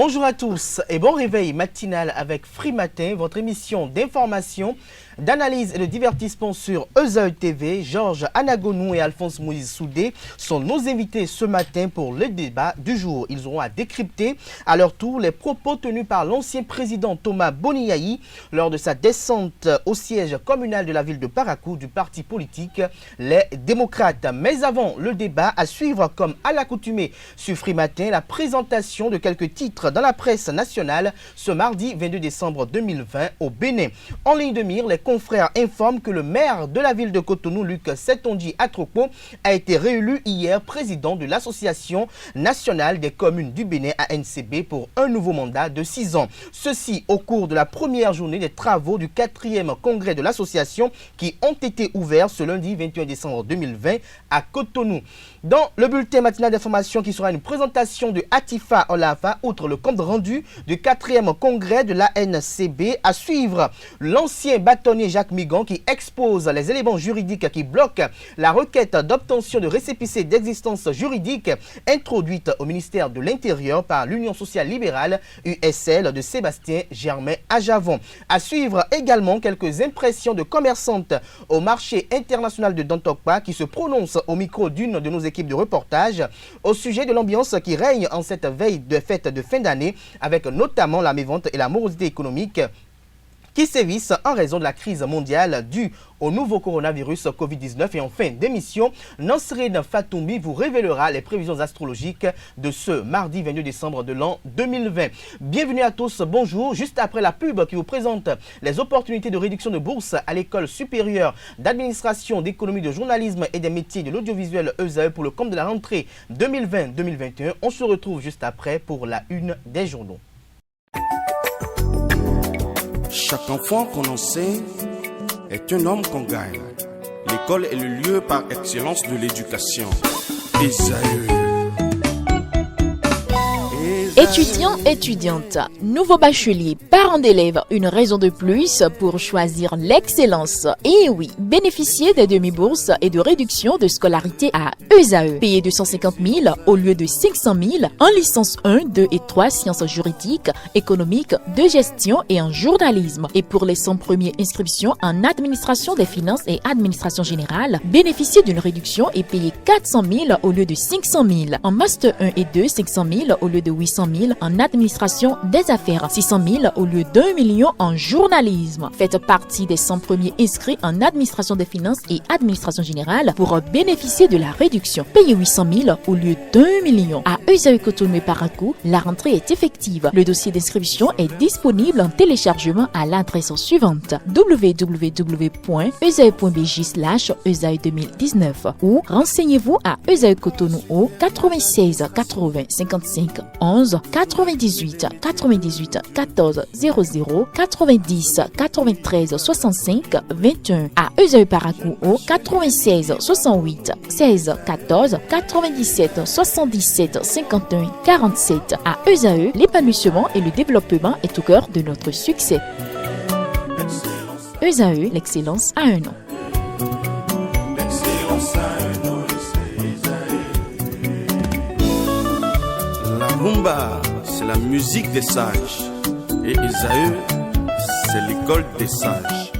Bonjour à tous et bon réveil matinal avec Free Matin, votre émission d'information, d'analyse et de divertissement sur ESAE TV. Georges Anagonou et Alphonse Moïse Soudé sont nos invités ce matin pour le débat du jour. Ils auront à décrypter à leur tour les propos tenus par l'ancien président Thomas Boniaï lors de sa descente au siège communal de la ville de Parakou du parti politique Les Démocrates. Mais avant le débat, à suivre comme à l'accoutumée sur Free Matin, la présentation de quelques titres dans la presse nationale ce mardi 22 décembre 2020 au Bénin. En ligne de mire, les confrères informent que le maire de la ville de Cotonou, Luc Setonji Atropo, a été réélu hier président de l'Association nationale des communes du Bénin ANCB pour un nouveau mandat de 6 ans. Ceci au cours de la première journée des travaux du 4e congrès de l'association qui ont été ouverts ce lundi 21 décembre 2020 à Cotonou. Dans le bulletin matinal d'information qui sera une présentation de Atifa Olafa, outre le compte rendu du 4e congrès de l'ANCB, à suivre l'ancien bâtonnier Jacques Migon qui expose les éléments juridiques qui bloquent la requête d'obtention de récépissé d'existence juridique introduite au ministère de l'Intérieur par l'Union sociale libérale USL de Sébastien Germain Ajavon. À suivre également quelques impressions de commerçantes au marché international de Dantokpa qui se prononcent au micro d'une de nos équipes de reportage au sujet de l'ambiance qui règne en cette veille de fête de fin d'année avec notamment la mévente et la morosité économique qui sévissent en raison de la crise mondiale due au nouveau coronavirus Covid-19. Et en fin d'émission, Nansrine Fatoumbi vous révélera les prévisions astrologiques de ce mardi 22 décembre de l'an 2020. Bienvenue à tous, bonjour. Juste après la pub qui vous présente les opportunités de réduction de bourse à l'école supérieure d'administration, d'économie, de journalisme et des métiers de l'audiovisuel ESAE pour le compte de la rentrée 2020-2021, on se retrouve juste après pour la une des journaux. Chaque enfant qu'on enseigne est un homme qu'on gagne. L'école est le lieu par excellence de l'éducation. Étudiants, étudiantes, nouveaux bacheliers, parents d'élèves, une raison de plus pour choisir l'excellence. Et oui, bénéficier des demi-bourses et de réduction de scolarité à ESAE. Payer 250 000 au lieu de 500 000 en licence 1, 2 et 3 sciences juridiques, économiques, de gestion et en journalisme. Et pour les 100 premières inscriptions en administration des finances et administration générale, bénéficier d'une réduction et payer 400 000 au lieu de 500 000. En master 1 et 2, 500 000 au lieu de 800 000 en administration des affaires, 600 000 au lieu d'1 million en journalisme. Faites partie des 100 premiers inscrits en administration des finances et administration générale pour bénéficier de la réduction. Payez 800 000 au lieu d'1 million. À ESAE Cotonou et Parakou, la rentrée est effective. Le dossier d'inscription est disponible en téléchargement à l'adresse suivante www.esae.bj/ESAE 2019 ou renseignez-vous à ESAE Cotonou au 96 80 55 11 98 98 14 00 90 93 65 21 à ESAE Parakou au 96 68 16 14 97 77 51 47 à ESAE, l'épanouissement et le développement est au cœur de notre succès. ESAE, l'excellence a un nom. La rumba, c'est la musique des sages. Et ESAE, c'est l'école des sages.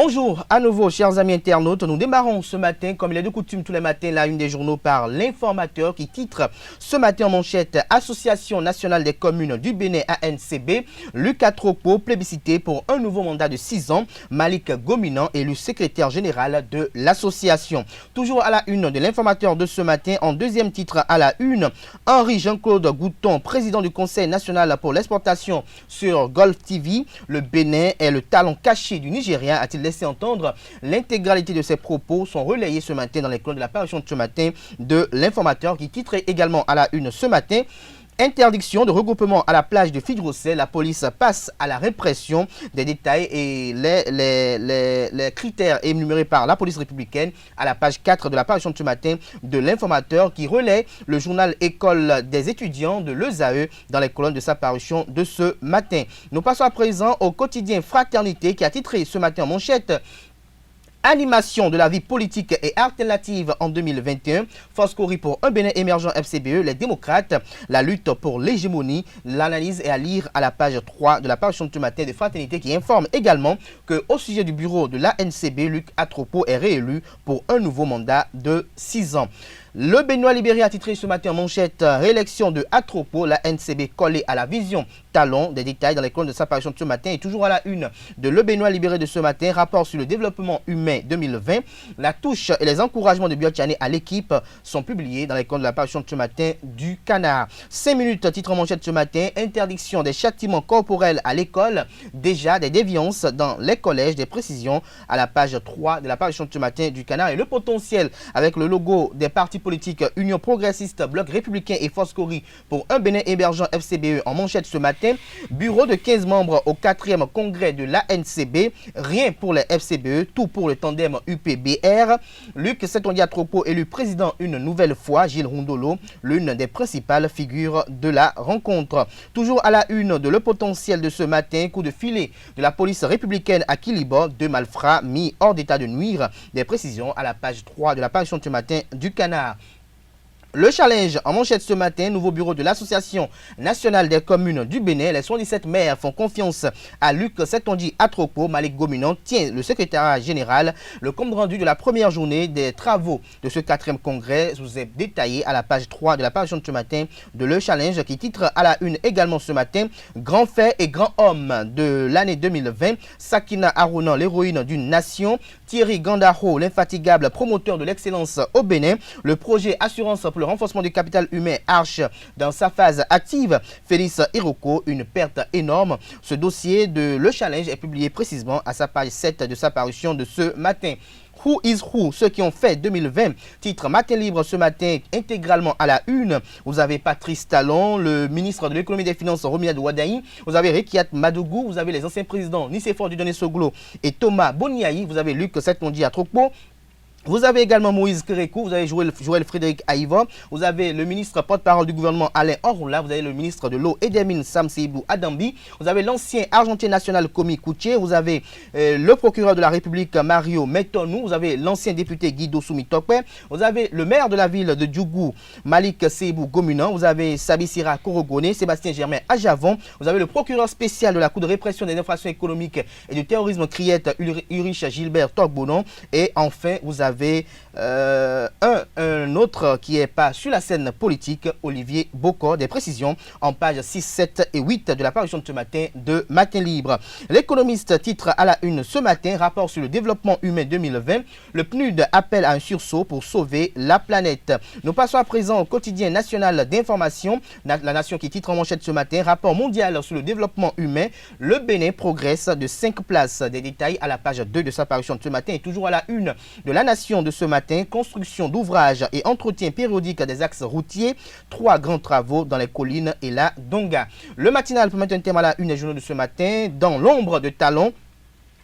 Bonjour à nouveau chers amis internautes, nous démarrons ce matin comme il est de coutume tous les matins la une des journaux par l'informateur qui titre ce matin en manchette Association nationale des communes du Bénin ANCB, Luc Atropo plébiscité pour un nouveau mandat de 6 ans, Malik Gominan élu secrétaire général de l'association. Toujours à la une de l'informateur de ce matin, en deuxième titre à la une, Henri Jean-Claude Gouton, président du Conseil national pour l'exportation sur Golf TV, le Bénin est le talent caché du Nigérien, a-t-il laissé entendre. L'intégralité de ses propos sont relayés ce matin dans les colonnes de la parution de ce matin de l'informateur qui titrait également à la une ce matin Interdiction de regroupement à la plage de Fidrosset. La police passe à la répression. Des détails et les critères énumérés par la police républicaine à la page 4 de la parution de ce matin de l'informateur qui relaie le journal École des étudiants de l'ESAE dans les colonnes de sa parution de ce matin. Nous passons à présent au quotidien Fraternité qui a titré ce matin en manchette Animation de la vie politique et alternative en 2021, Foscori pour un Bénin émergent FCBE, les démocrates, la lutte pour l'hégémonie, l'analyse est à lire à la page 3 de la parution de ce matin de Fraternité qui informe également qu'au sujet du bureau de l'ANCB, Luc Atropo est réélu pour un nouveau mandat de 6 ans. Le Benoît Libéré a titré ce matin en manchette réélection de Atropo, la NCB collée à la vision talon. Des détails dans les colonnes de sa parution de ce matin et toujours à la une de Le Benoît Libéré de ce matin, rapport sur le développement humain 2020. La touche et les encouragements de Biotchane à l'équipe sont publiés dans les colonnes de la parution de ce matin du Canard. 5 minutes, titre en manchette ce matin, interdiction des châtiments corporels à l'école, déjà des déviances dans les collèges, des précisions à la page 3 de la parution de ce matin du Canard et le potentiel avec le logo des partis politique Union progressiste, Bloc républicain et Foscori pour un Bénin émergent FCBE en manchette ce matin. Bureau de 15 membres au 4e congrès de l'ANCB. Rien pour les FCBE, tout pour le tandem UPBR. Luc Setondia Atropo élu président une nouvelle fois. Gilles Rundolo, l'une des principales figures de la rencontre. Toujours à la une de Le Potentiel de ce matin, coup de filet de la police républicaine à Kilibo, 2 malfrats mis hors d'état de nuire. Des précisions à la page 3 de la parution de ce matin du Canard. Le challenge en manchette ce matin, nouveau bureau de l'Association nationale des communes du Bénin. Les 77 maires font confiance à Luc Setonji Atropo. Malik Gominan tient le secrétariat général. Le compte rendu de la première journée des travaux de ce 4e congrès vous est détaillé à la page 3 de la parution de ce matin de Le Challenge qui titre à la une également ce matin grand fait et grand homme de l'année 2020. Sakina Arounan, l'héroïne d'une nation. Thierry Gandaro, l'infatigable promoteur de l'excellence au Bénin. Le projet Assurance pour le renforcement du capital humain Arche dans sa phase active. Félix Iroko, une perte énorme. Ce dossier de Le Challenge est publié précisément à sa page 7 de sa parution de ce matin. Who is who? Ceux qui ont fait 2020. Titre Matin Libre ce matin, intégralement à la une. Vous avez Patrice Talon, le ministre de l'économie et des finances, Romuald Wadaï. Vous avez Rekiat Madougou. Vous avez les anciens présidents Nicéphore Dieudonné Soglo et Thomas Boniaï. Vous avez Luc Setonji Atropo. Vous avez également Moïse Kérékou, vous avez Joël Frédéric Aïva, vous avez le ministre porte-parole du gouvernement Alain Orula, vous avez le ministre de l'eau et des mines Sam Seibou Adambi, vous avez l'ancien argentin national Komi Kouché, vous avez le procureur de la République Mario Metonou, vous avez l'ancien député Guido Soumitokwe, vous avez le maire de la ville de Djougou Malik Seibou Gomunan, vous avez Sabissira Korogone, Sébastien Germain Ajavon, vous avez le procureur spécial de la Cour de répression des infractions économiques et du terrorisme Criette Ulrich Gilbert Togbonon et enfin vous avez un autre qui n'est pas sur la scène politique, Olivier Bocor. Des précisions en pages 6, 7 et 8 de la parution de ce matin de Matin Libre. L'économiste titre à la une ce matin, rapport sur le développement humain 2020. Le PNUD appelle à un sursaut pour sauver la planète. Nous passons à présent au quotidien national d'information. La Nation qui titre en manchette ce matin, rapport mondial sur le développement humain. Le Bénin progresse de 5 places. Des détails à la page 2 de sa parution de ce matin et toujours à la une de la Nation de ce matin, construction d'ouvrages et entretien périodique des axes routiers, 3 grands travaux dans les collines et la Donga. Le matinal peut mettre un terme à la une des journaux de ce matin, dans l'ombre de Talon.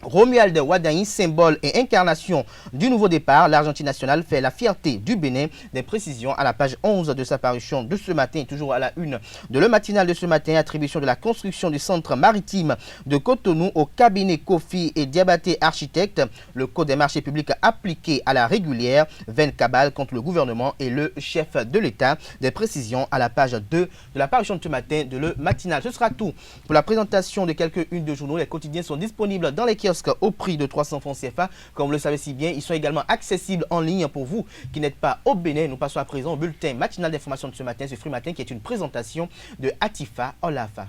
Romuald Wadaï, symbole et incarnation du nouveau départ, l'Argentine nationale fait la fierté du Bénin. Des précisions à la page 11 de sa parution de ce matin, toujours à la une de Le Matinal de ce matin, attribution de la construction du centre maritime de Cotonou au cabinet Kofi et Diabaté Architecte. Le code des marchés publics appliqué à la régulière, vaine cabale contre le gouvernement et le chef de l'État. Des précisions à la page 2 de la parution de ce matin de Le Matinal. Ce sera tout pour la présentation de quelques-unes de journaux. Les quotidiens sont disponibles dans les kiosques au prix de 300 francs CFA. Comme vous le savez si bien, ils sont également accessibles en ligne pour vous qui n'êtes pas au Bénin. Nous passons à présent au bulletin matinal d'information de ce matin, ce Free Matin qui est une présentation de Atifa Olafa.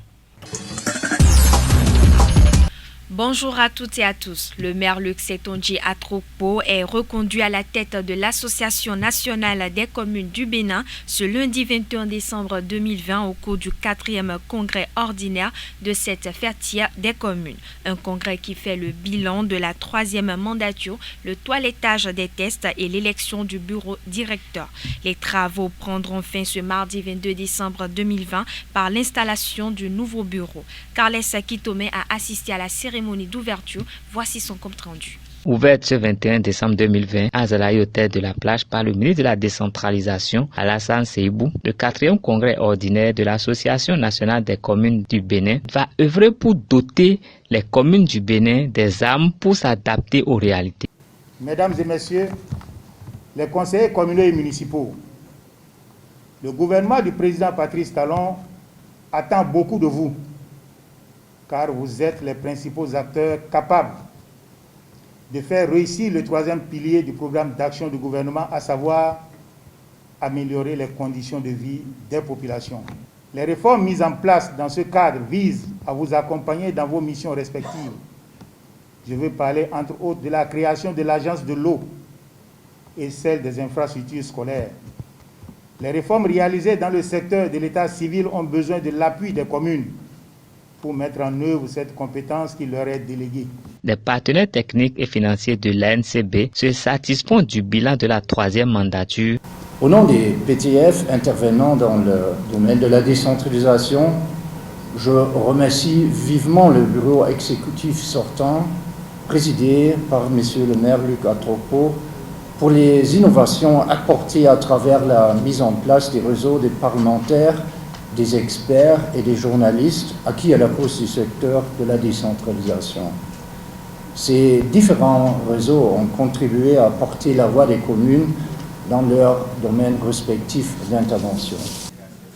Bonjour à toutes et à tous. Le maire Luc Setonji Atropo est reconduit à la tête de l'Association nationale des communes du Bénin ce lundi 21 décembre 2020 au cours du 4e congrès ordinaire de cette fêtière des communes. Un congrès qui fait le bilan de la 3e mandature, le toilettage des tests et l'élection du bureau directeur. Les travaux prendront fin ce mardi 22 décembre 2020 par l'installation du nouveau bureau. Carles Kitome a assisté à la cérémonie d'ouverture. Voici son compte rendu. Ouverte ce 21 décembre 2020 à Zalaï, au tête de la plage, par le ministre de la Décentralisation, Alassane Seibou, le 4e congrès ordinaire de l'Association nationale des communes du Bénin va œuvrer pour doter les communes du Bénin des armes pour s'adapter aux réalités. Mesdames et messieurs, les conseillers communaux et municipaux, le gouvernement du président Patrice Talon attend beaucoup de vous, car vous êtes les principaux acteurs capables de faire réussir le troisième pilier du programme d'action du gouvernement, à savoir améliorer les conditions de vie des populations. Les réformes mises en place dans ce cadre visent à vous accompagner dans vos missions respectives. Je veux parler entre autres de la création de l'agence de l'eau et celle des infrastructures scolaires. Les réformes réalisées dans le secteur de l'état civil ont besoin de l'appui des communes pour mettre en œuvre cette compétence qui leur est déléguée. Les partenaires techniques et financiers de l'ANCB se satisfont du bilan de la troisième mandature. Au nom des PTF intervenant dans le domaine de la décentralisation, je remercie vivement le bureau exécutif sortant, présidé par M. le maire Luc Atropo, pour les innovations apportées à travers la mise en place des réseaux des parlementaires, des experts et des journalistes acquis à la cause du secteur de la décentralisation. Ces différents réseaux ont contribué à porter la voix des communes dans leurs domaines respectifs d'intervention.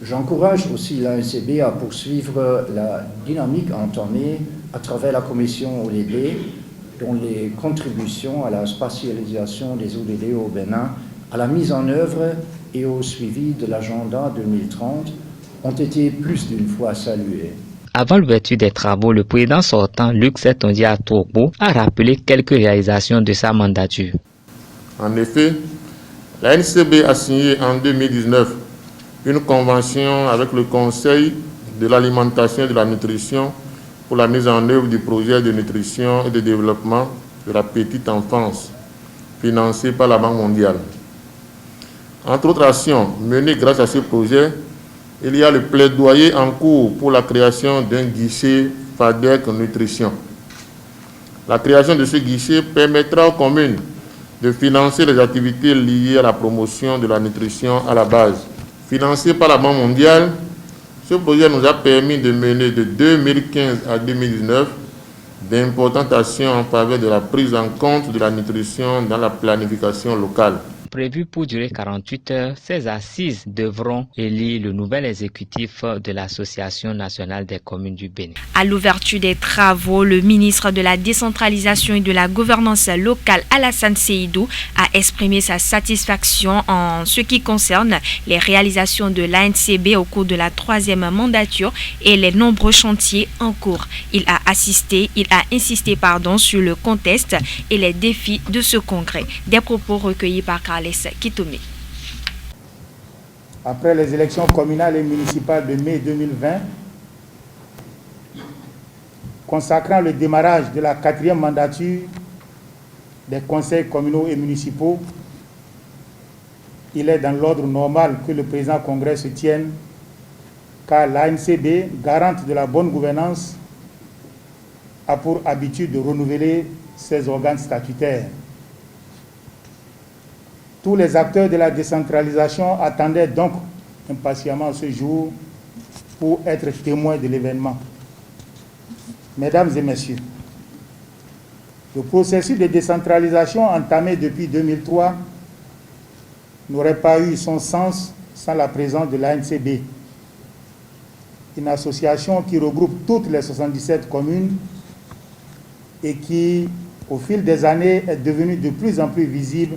J'encourage aussi l'ANCB à poursuivre la dynamique entamée à travers la commission ODD, dont les contributions à la spatialisation des ODD au Bénin, à la mise en œuvre et au suivi de l'agenda 2030 ont été plus d'une fois saluées. Avant l'ouverture des travaux, le président sortant, Luc Setonji Atropo, a rappelé quelques réalisations de sa mandature. En effet, la NCB a signé en 2019 une convention avec le Conseil de l'alimentation et de la nutrition pour la mise en œuvre du projet de nutrition et de développement de la petite enfance, financé par la Banque mondiale. Entre autres actions menées grâce à ce projet, il y a le plaidoyer en cours pour la création d'un guichet FADEC Nutrition. La création de ce guichet permettra aux communes de financer les activités liées à la promotion de la nutrition à la base. Financé par la Banque mondiale, ce projet nous a permis de mener de 2015 à 2019 d'importantes actions en faveur de la prise en compte de la nutrition dans la planification locale. Prévu pour durer 48 heures, ces assises devront élire le nouvel exécutif de l'Association nationale des communes du Bénin. À l'ouverture des travaux, le ministre de la décentralisation et de la gouvernance locale, Alassane Seydou, a exprimé sa satisfaction en ce qui concerne les réalisations de l'ANCB au cours de la troisième mandature et les nombreux chantiers en cours. Il a insisté sur le contexte et les défis de ce congrès. Des propos recueillis par Kitoumi. Après les élections communales et municipales de mai 2020, consacrant le démarrage de la quatrième mandature des conseils communaux et municipaux, il est dans l'ordre normal que le présent congrès se tienne, car l'ANCB, garante de la bonne gouvernance, a pour habitude de renouveler ses organes statutaires. Tous les acteurs de la décentralisation attendaient donc impatiemment ce jour pour être témoins de l'événement. Mesdames et messieurs, le processus de décentralisation entamé depuis 2003 n'aurait pas eu son sens sans la présence de l'ANCB, une association qui regroupe toutes les 77 communes et qui, au fil des années, est devenue de plus en plus visible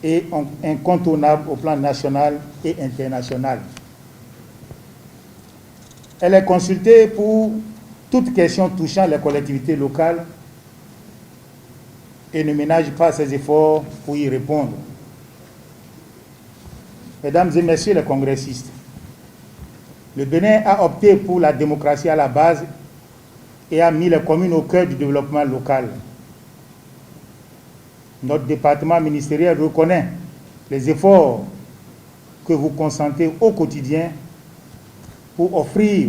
et incontournable au plan national et international. Elle est consultée pour toute question touchant les collectivités locales et ne ménage pas ses efforts pour y répondre. Mesdames et messieurs les congressistes, le Bénin a opté pour la démocratie à la base et a mis les communes au cœur du développement local. Notre département ministériel reconnaît les efforts que vous consentez au quotidien pour offrir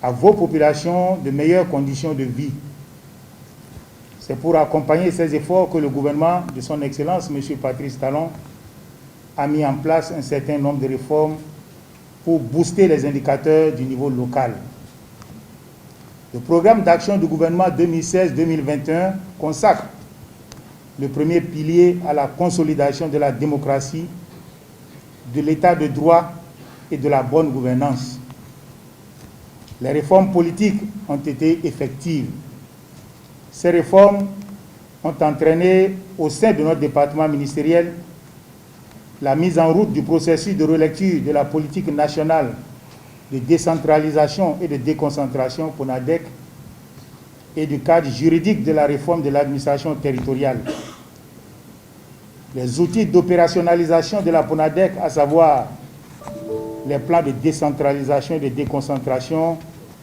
à vos populations de meilleures conditions de vie. C'est pour accompagner ces efforts que le gouvernement de son Excellence, M. Patrice Talon, a mis en place un certain nombre de réformes pour booster les indicateurs du niveau local. Le programme d'action du gouvernement 2016-2021 consacre le premier pilier à la consolidation de la démocratie, de l'état de droit et de la bonne gouvernance. Les réformes politiques ont été effectives. Ces réformes ont entraîné au sein de notre département ministériel la mise en route du processus de relecture de la politique nationale de décentralisation et de déconcentration PONADEC et du cadre juridique de la réforme de l'administration territoriale. Les outils d'opérationnalisation de la PONADEC, à savoir les plans de décentralisation et de déconcentration,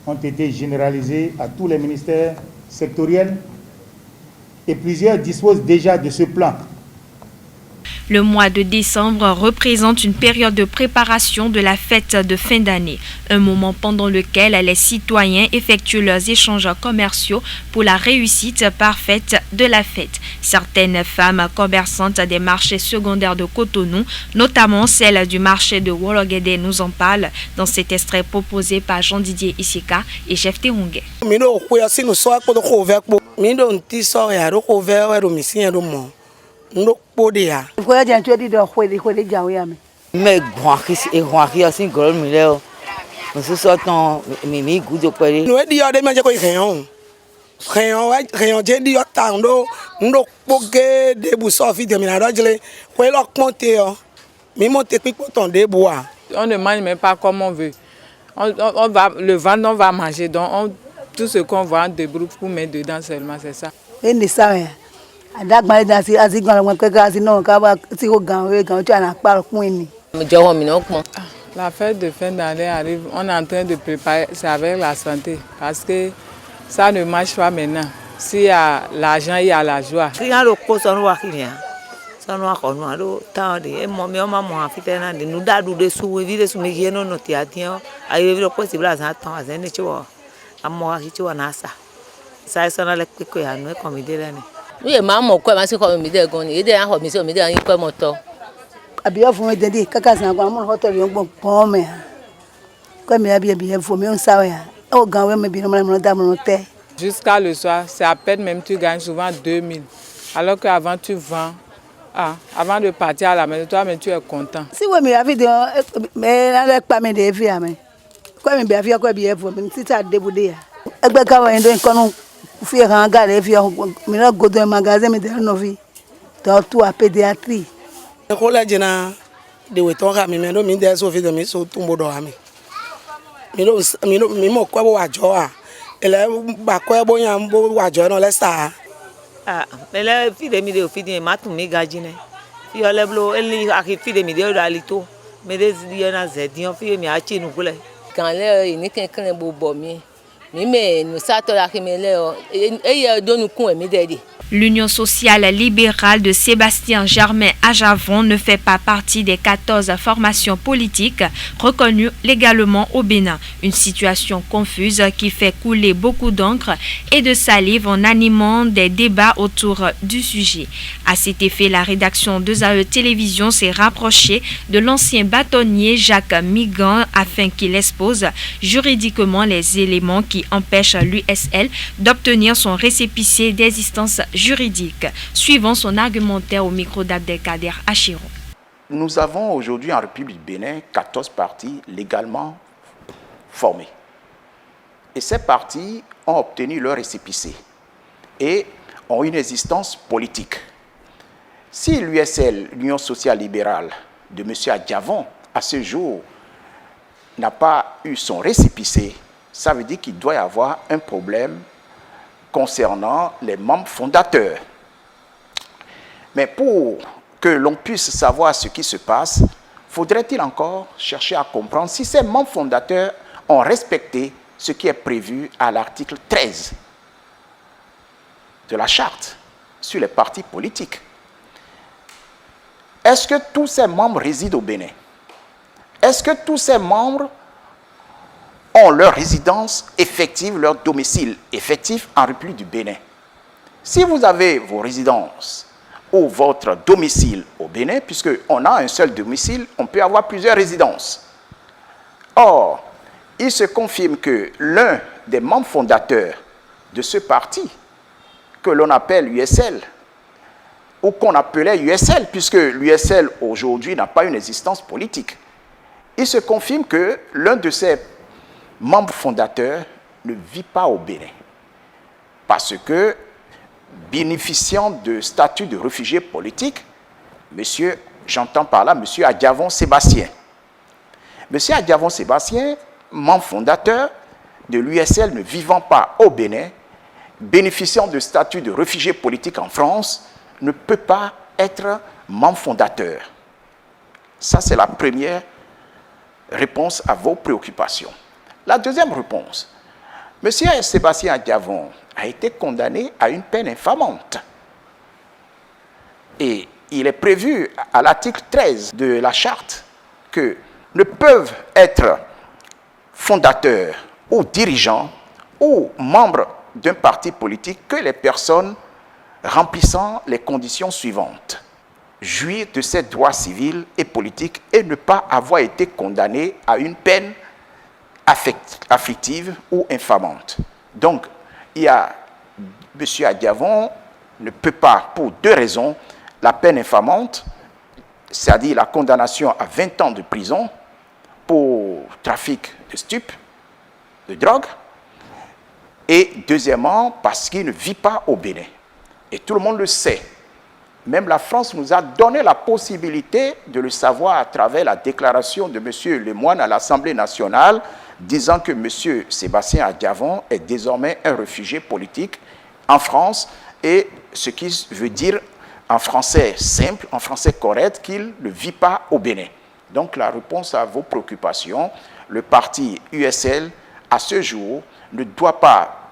ont été généralisés à tous les ministères sectoriels et plusieurs disposent déjà de ce plan. Le mois de décembre représente une période de préparation de la fête de fin d'année, un moment pendant lequel les citoyens effectuent leurs échanges commerciaux pour la réussite parfaite de la fête. Certaines femmes commerçantes des marchés secondaires de Cotonou, notamment celle du marché de Wologede, nous en parlent dans cet extrait proposé par Jean-Didier Isika et Chef Terungue. No podia. Foi já tinha ido foi já o yame. Me guarri assim gol me leo. Você só tão me gudo pare. No é dia de me já coi reon. Reon je dia tando no pogue de bu so fi de mi na dojle. Foi lo ponte o. Mi monte pipo ton de bois. On ne mange même pas comme on veut. On va le vendre, on va manger donc tout ce qu'on vend de groupe pour mettre dedans seulement, c'est ça. Et ni ça. La fête de fin d'année arrive, on est en train de préparer, c'est avec la santé, parce que ça ne marche pas maintenant. S'il y a l'argent, il y a la joie. Oui, maman, quoi, parce que comme me dit, on est derrière, on me dit, on quoi moto. Abia vous me dit, caca, c'est un bon hôtel, un bon pomme. Comme il y a bien, faut me savoir. Oh, quand même, bien, on a jusqu'à le soir, c'est à peine même tu gagnes souvent 2000. Alors qu'avant tu vends, avant de partir à la maison, toi, mais tu es content. Si vous me avez dit, mais avec pas mes défis, mais quoi, mais bien, quoi, bien, vous me dites à déboudé. Avec quand on est con. Faire un gars et faire un go dans un magasin mais dans nos vies dans tout à pédiatrie. Le collège na de wetonga mi mendo mi de so fi de mi so tumbo do ami. Mi mo kwa bo wajo a ele ba kwa bo yan bo wajo no le sa. Mais là fi de mi de fi de ma tu mi gajine. Fi ole blo eli aki fi de mi de alito. Me de di na zedion fi mi a chi nu gule. Quand le ni ken bo bo mi. L'Union sociale libérale de Sébastien Germain à Javon ne fait pas partie des 14 formations politiques reconnues légalement au Bénin. Une situation confuse qui fait couler beaucoup d'encre et de salive en animant des débats autour du sujet. À cet effet, la rédaction de ZAE Télévision s'est rapprochée de l'ancien bâtonnier Jacques Migan afin qu'il expose juridiquement les éléments qui empêchent l'USL d'obtenir son récépissé d'existence juridique, suivant son argumentaire au micro d'Abdelkader Achiro. Nous avons aujourd'hui en République Bénin 14 partis légalement formés. Et ces partis ont obtenu leur récépissé et ont une existence politique. Si l'USL, l'Union sociale libérale de M. Adjavon, à ce jour, n'a pas eu son récépissé, ça veut dire qu'il doit y avoir un problème concernant les membres fondateurs. Mais pour que l'on puisse savoir ce qui se passe, faudrait-il encore chercher à comprendre si ces membres fondateurs ont respecté ce qui est prévu à l'article 13 de la charte sur les partis politiques. Est-ce que tous ces membres résident au Bénin? Est-ce que tous ces membres ont leur résidence effective, leur domicile effectif en République du Bénin? Si vous avez vos résidences ou votre domicile au Bénin, puisqu'on a un seul domicile, on peut avoir plusieurs résidences. Or, il se confirme que l'un des membres fondateurs de ce parti, que l'on appelle USL, ou qu'on appelait USL, puisque l'USL aujourd'hui n'a pas une existence politique. Il se confirme que l'un de ses membres fondateurs ne vit pas au Bénin, parce que, bénéficiant de statut de réfugié politique, j'entends par là M. Adjavon Sébastien. M. Adjavon Sébastien, membre fondateur de l'USL ne vivant pas au Bénin, bénéficiant de statut de réfugié politique en France, ne peut pas être membre fondateur. Ça, c'est la première réponse à vos préoccupations. La deuxième réponse, M. Sébastien Adjavon a été condamné à une peine infamante. Et il est prévu à l'article 13 de la charte que ne peuvent être fondateurs ou dirigeants ou membres d'un parti politique que les personnes remplissant les conditions suivantes: jouir de ses droits civils et politiques et ne pas avoir été condamné à une peine afflictive ou infamante. Donc, M. Adjavon ne peut pas, pour deux raisons, la peine infamante, c'est-à-dire la condamnation à 20 ans de prison pour trafic de stupes, de drogue, et deuxièmement, parce qu'il ne vit pas au Bénin. Et tout le monde le sait. Même la France nous a donné la possibilité de le savoir à travers la déclaration de M. Lemoine à l'Assemblée nationale, disant que M. Sébastien Adjavon est désormais un réfugié politique en France, et ce qui veut dire en français simple, en français correct, qu'il ne vit pas au Bénin. Donc la réponse à vos préoccupations, le parti USL, à ce jour, ne doit pas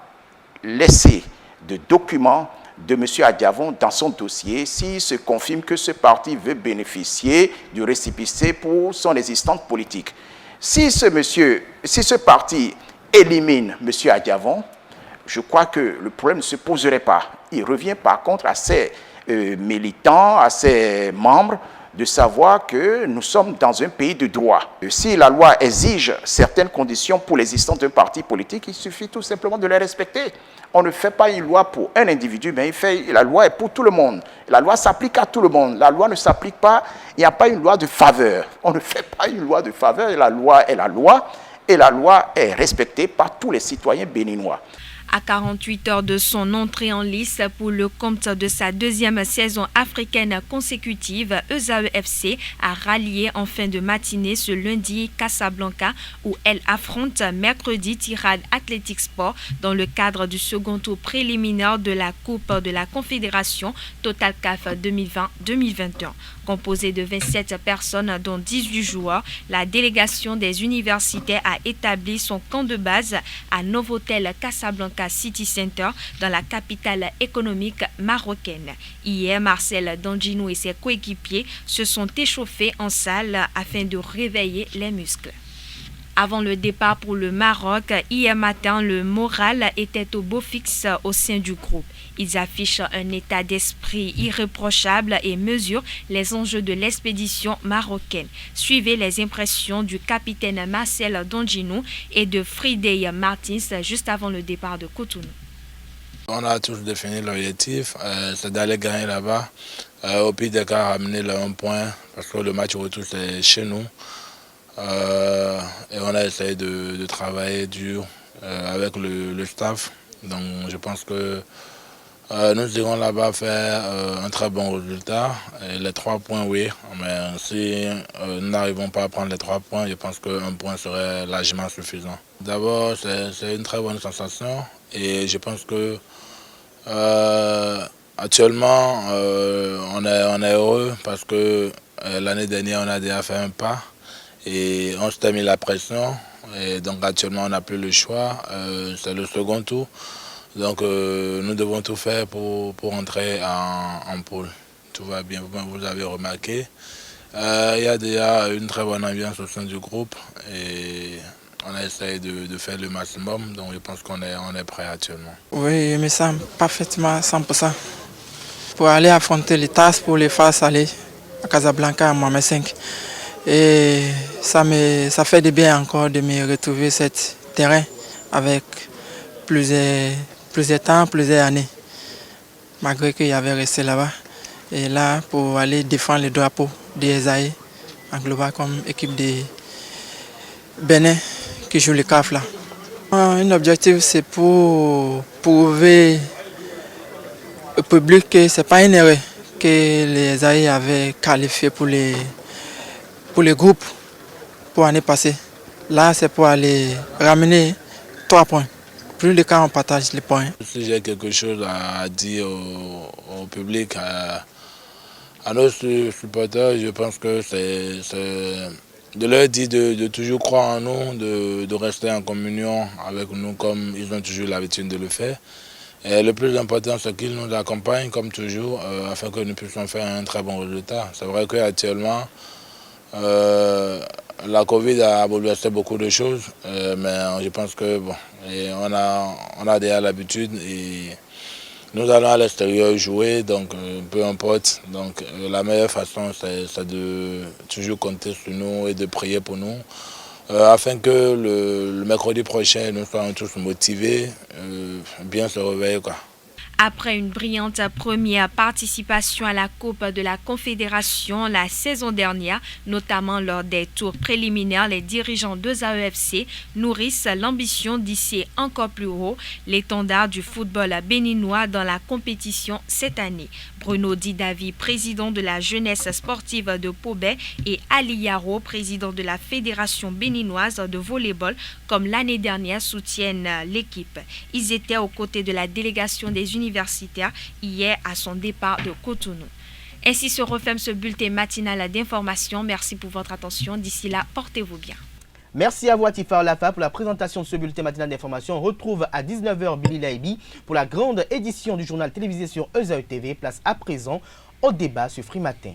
laisser de documents de M. Adjavon dans son dossier s'il se confirme que ce parti veut bénéficier du récépissé pour son existence politique. Si ce parti élimine M. Adjavon, je crois que le problème ne se poserait pas. Il revient par contre à ses militants, à ses membres, de savoir que nous sommes dans un pays de droit. Si la loi exige certaines conditions pour l'existence d'un parti politique, il suffit tout simplement de les respecter. On ne fait pas une loi pour un individu, mais la loi est pour tout le monde. La loi s'applique à tout le monde. La loi ne s'applique pas, il n'y a pas une loi de faveur. On ne fait pas une loi de faveur, et la loi est la loi, et la loi est respectée par tous les citoyens béninois. À 48 heures de son entrée en lice pour le compte de sa deuxième saison africaine consécutive, Esaü FC a rallié en fin de matinée ce lundi Casablanca, où elle affronte mercredi Tirade Athletic Sport dans le cadre du second tour préliminaire de la Coupe de la Confédération Total CAF 2020-2021. Composée de 27 personnes dont 18 joueurs, la délégation des universités a établi son camp de base à Novotel Casablanca City Center dans la capitale économique marocaine. Hier, Marcel Danginou et ses coéquipiers se sont échauffés en salle afin de réveiller les muscles. Avant le départ pour le Maroc, hier matin, le moral était au beau fixe au sein du groupe. Ils affichent un état d'esprit irréprochable et mesurent les enjeux de l'expédition marocaine. Suivez les impressions du capitaine Marcel Danginou et de Friday Martins juste avant le départ de Cotonou. On a tous défini l'objectif, c'est d'aller gagner là-bas. Au pire des cas, ramener le 1 point, parce que le match retour c'est chez nous. Et on a essayé de travailler dur avec le staff. Donc je pense que nous irons là-bas faire un très bon résultat. Et les 3 points, oui, mais si nous n'arrivons pas à prendre les 3 points, je pense qu'un point serait largement suffisant. D'abord, c'est une très bonne sensation et je pense que actuellement, on est heureux parce que l'année dernière, on a déjà fait un pas. Et on s'est mis la pression, et donc actuellement on n'a plus le choix, c'est le second tour. Donc nous devons tout faire pour entrer en poule. Tout va bien, vous avez remarqué. Il y a déjà une très bonne ambiance au sein du groupe et on a essayé de faire le maximum, donc je pense qu'on est prêt actuellement. Oui, je me sens parfaitement à 100%. Pour aller affronter les tasses, pour les faire aller à Casablanca à Mohamed V. Et ça fait du bien encore de me retrouver sur ce terrain avec plusieurs temps, plusieurs années. Malgré qu'il y avait resté là-bas. Et là, pour aller défendre le drapeau des Esaïe en global comme équipe de Bénin qui joue le CAF là. Un objectif, c'est pour prouver au public que ce n'est pas une erreur que les Esaïe avaient qualifié pour les groupes pour l'année passée. Là, c'est pour aller ramener 3 points. Plus de cas, on partage les points. Si j'ai quelque chose à dire au public, à nos supporters, je pense que c'est de leur dire de toujours croire en nous, de rester en communion avec nous comme ils ont toujours l'habitude de le faire. Et le plus important, c'est qu'ils nous accompagnent comme toujours afin que nous puissions faire un très bon résultat. C'est vrai qu'actuellement, la Covid a bouleversé beaucoup de choses, mais je pense que bon, on a déjà l'habitude et nous allons à l'extérieur jouer, donc peu importe. Donc la meilleure façon, c'est de toujours compter sur nous et de prier pour nous, afin que le mercredi prochain, nous soyons tous motivés, bien se réveiller, quoi. Après une brillante première participation à la Coupe de la Confédération la saison dernière, notamment lors des tours préliminaires, les dirigeants de ZAEFC nourrissent l'ambition d'hisser encore plus haut l'étendard du football béninois dans la compétition cette année. Bruno Didavi, président de la jeunesse sportive de Pobé, et Ali Yaro, président de la Fédération béninoise de volleyball, comme l'année dernière, soutiennent l'équipe. Ils étaient aux côtés de la délégation des universitaires hier à son départ de Cotonou. Ainsi se referme ce bulletin matinal d'information. Merci pour votre attention. D'ici là, portez-vous bien. Merci à vous, Atifar Lafa, pour la présentation de ce bulletin matinal d'information. On retrouve à 19h Billy Laibi pour la grande édition du journal télévisé sur Esaü TV. Place à présent au débat sur Free Matin.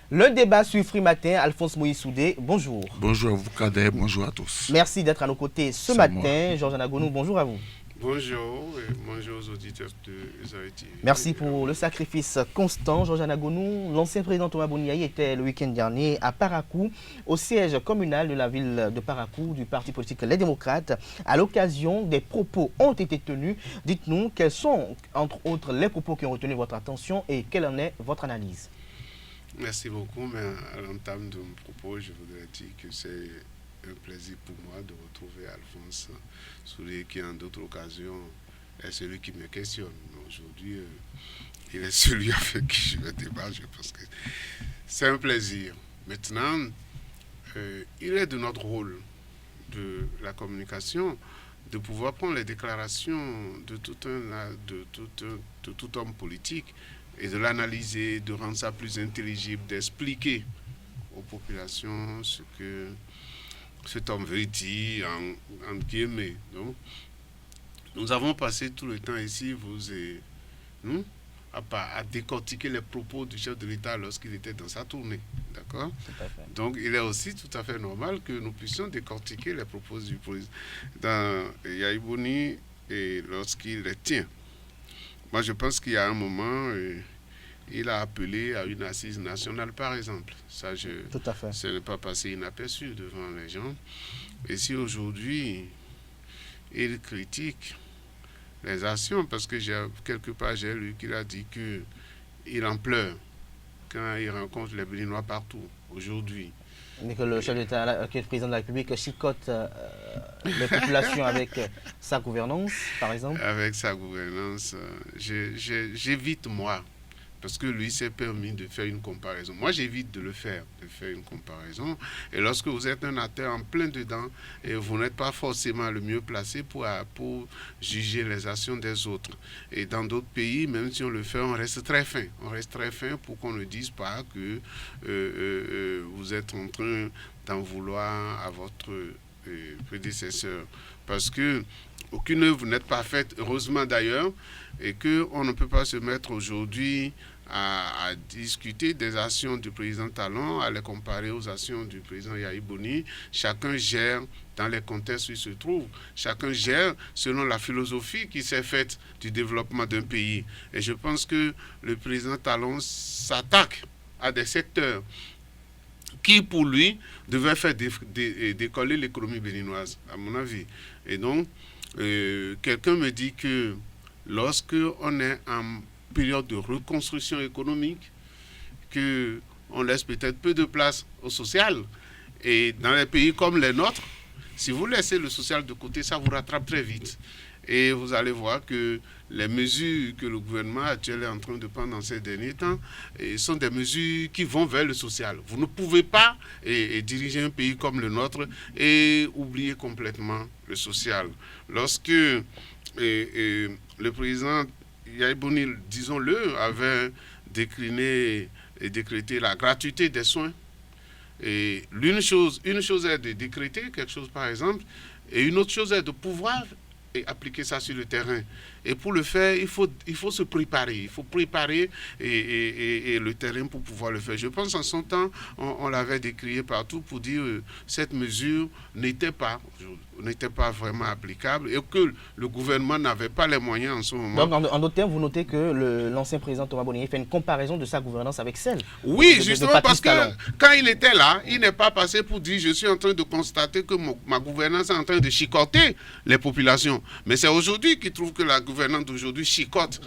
Le débat sur Free Matin, Alphonse Moïse Soudé, bonjour. Bonjour à vous, Kader, bonjour à tous. Merci d'être à nos côtés ce matin. Georges Anagonou, bonjour à vous. Bonjour et bonjour aux auditeurs de Esaü TV. Merci pour le sacrifice constant. Georges Anagonou, l'ancien président Thomas Boniaï était le week-end dernier à Parakou, au siège communal de la ville de Parakou du parti politique Les Démocrates. À l'occasion, des propos ont été tenus. Dites-nous quels sont, entre autres, les propos qui ont retenu votre attention et quelle en est votre analyse. Merci beaucoup, mais à l'entame de mon propos, je voudrais dire que c'est un plaisir pour moi de retrouver Alphonse Soudé, qui en d'autres occasions est celui qui me questionne. Aujourd'hui, il est celui avec qui je vais débattre. Je pense que c'est un plaisir. Maintenant, il est de notre rôle de la communication de pouvoir prendre les déclarations de tout homme politique et de l'analyser, de rendre ça plus intelligible, d'expliquer aux populations ce que cet homme veut dire, en guillemets. Donc, nous avons passé tout le temps ici, vous et nous, à décortiquer les propos du chef de l'État lorsqu'il était dans sa tournée. D'accord ? Donc, il est aussi tout à fait normal que nous puissions décortiquer les propos du président Yahya Boni et lorsqu'il les tient. Moi, je pense qu'il y a un moment, il a appelé à une assise nationale, par exemple. Ça, ce n'est pas passé inaperçu devant les gens. Et si aujourd'hui, il critique les actions, parce que quelque part, j'ai lu qu'il a dit qu'il en pleure quand il rencontre les Béninois partout, aujourd'hui. Mais que le chef d'État, que le président de la République chicote les populations avec sa gouvernance, par exemple. Avec sa gouvernance, j'évite, moi, parce que lui s'est permis de faire une comparaison. Moi, j'évite de faire une comparaison. Et lorsque vous êtes un acteur en plein dedans, et vous n'êtes pas forcément le mieux placé pour juger les actions des autres. Et dans d'autres pays, même si on le fait, on reste très fin. On reste très fin pour qu'on ne dise pas que vous êtes en train d'en vouloir à votre prédécesseur. Parce que aucune œuvre n'est pas faite, heureusement d'ailleurs, et qu'on ne peut pas se mettre aujourd'hui à discuter des actions du président Talon, à les comparer aux actions du président Yahya Boni. Chacun gère dans les contextes où il se trouve. Chacun gère selon la philosophie qui s'est faite du développement d'un pays. Et je pense que le président Talon s'attaque à des secteurs qui, pour lui, devaient faire décoller l'économie béninoise, à mon avis. Et donc, quelqu'un me dit que lorsqu'on est en période de reconstruction économique, qu'on laisse peut-être peu de place au social. Et dans les pays comme les nôtres, si vous laissez le social de côté, ça vous rattrape très vite. Et vous allez voir que les mesures que le gouvernement actuel est en train de prendre dans ces derniers temps sont des mesures qui vont vers le social. Vous ne pouvez pas diriger un pays comme le nôtre et oublier complètement le social. Lorsque le président Yahya Boni, disons-le, avait décliné et décrété la gratuité des soins, et une chose est de décréter quelque chose, par exemple, et une autre chose est de pouvoir appliquer ça sur le terrain. Et pour le faire, il faut se préparer. Il faut préparer et le terrain pour pouvoir le faire. Je pense en son temps, on l'avait décrié partout pour dire que cette mesure n'était pas vraiment applicable et que le gouvernement n'avait pas les moyens en ce moment. Donc, en d'autres termes, vous notez que l'ancien président Thomas Boni fait une comparaison de sa gouvernance avec celle justement, parce que quand il était là, il n'est pas passé pour dire « je suis en train de constater que ma gouvernance est en train de chicoter les populations ». Mais c'est aujourd'hui qu'il trouve que la gouvernance d'aujourd'hui chicote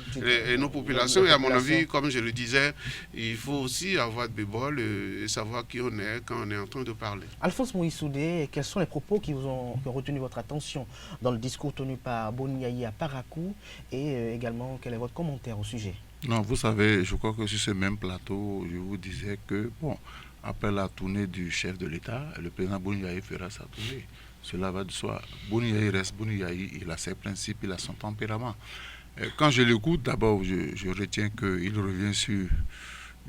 nos populations. Et à mon avis, comme je le disais, il faut aussi avoir de bébol et savoir qui on est quand on est en train de parler. Alphonse Moïse Soudé, quels sont les propos qui ont retenu votre attention dans le discours tenu par Boni Yayi à Parakou et également quel est votre commentaire au sujet? Non, vous savez, je crois que sur ce même plateau, je vous disais que, bon, après la tournée du chef de l'État, le président Boni Yayi fera sa tournée. Cela va de soi. Boni Yayi reste Boni Yayi, il a ses principes, il a son tempérament. Quand je l'écoute, d'abord, je retiens qu'il revient sur,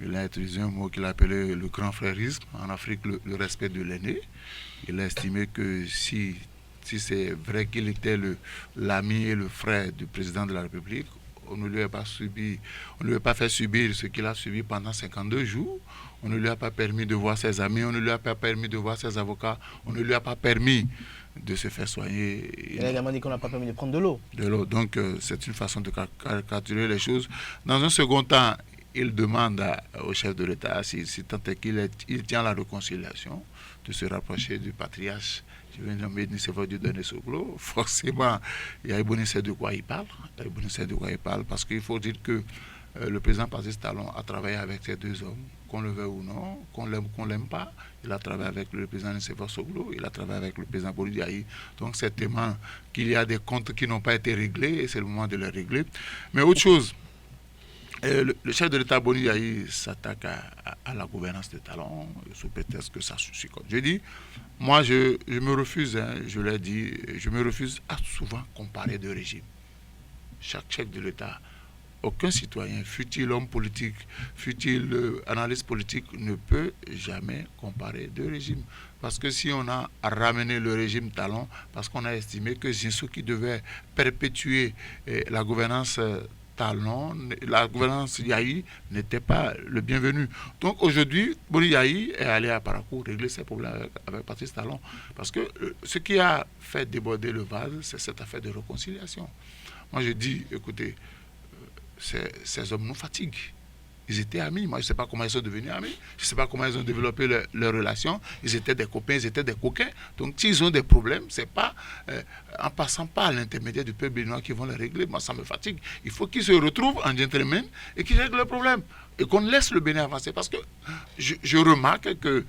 il a utilisé un mot qu'il appelait le grand frérisme, en Afrique, le respect de l'aîné. Il a estimé que si c'est vrai qu'il était l'ami et le frère du président de la République, on ne lui a pas fait subir ce qu'il a subi pendant 52 jours. On ne lui a pas permis de voir ses amis, on ne lui a pas permis de voir ses avocats, on ne lui a pas permis de se faire soigner. Il a également dit qu'on n'a pas permis de prendre de l'eau. Donc c'est une façon de caricaturer les choses. Dans un second temps, il demande au chef de l'État, si tant est qu'il tient la réconciliation, de se rapprocher du patriarche. Je viens de nommer Nicéphore Dieudonné Soglo. Forcément, Yahya Boni sait de quoi il parle. Yahya Boni sait de quoi il parle parce qu'il faut dire que le président Patrice Talon a travaillé avec ces deux hommes, qu'on le veuille ou non, qu'on l'aime ou qu'on ne l'aime pas. Il a travaillé avec le président Nicéphore Soglo, il a travaillé avec le président Boni Yayi. Donc certainement qu'il y a des comptes qui n'ont pas été réglés et c'est le moment de les régler. Mais autre chose, le chef de l'État Boni Yayi s'attaque à la gouvernance de Talon sous prétexte que ça suffit. Je dis, moi je me refuse, je l'ai dit, je me refuse à souvent comparer de régime. Chaque chef de l'État, aucun citoyen, fût-il homme politique, fût-il analyste politique, ne peut jamais comparer de régime. Parce que si on a ramené le régime Talon, parce qu'on a estimé que Zinsou qui devait perpétuer la gouvernance Talon, la gouvernance Yayi n'était pas le bienvenu. Donc aujourd'hui, Boni Yayi est allé à Parakou régler ses problèmes avec Patrice Talon. Parce que ce qui a fait déborder le vase, c'est cette affaire de réconciliation. Moi je dis, écoutez, ces hommes nous fatiguent. Ils étaient amis. Moi, je ne sais pas comment ils sont devenus amis. Je ne sais pas comment ils ont développé leurs relations. Ils étaient des copains, ils étaient des coquins. Donc, s'ils ont des problèmes, ce n'est pas en passant par l'intermédiaire du peuple béninois qu'ils vont les régler. Moi, ça me fatigue. Il faut qu'ils se retrouvent en gentleman et qu'ils règlent leurs problèmes. Et qu'on laisse le Bénin avancer. Parce que je remarque que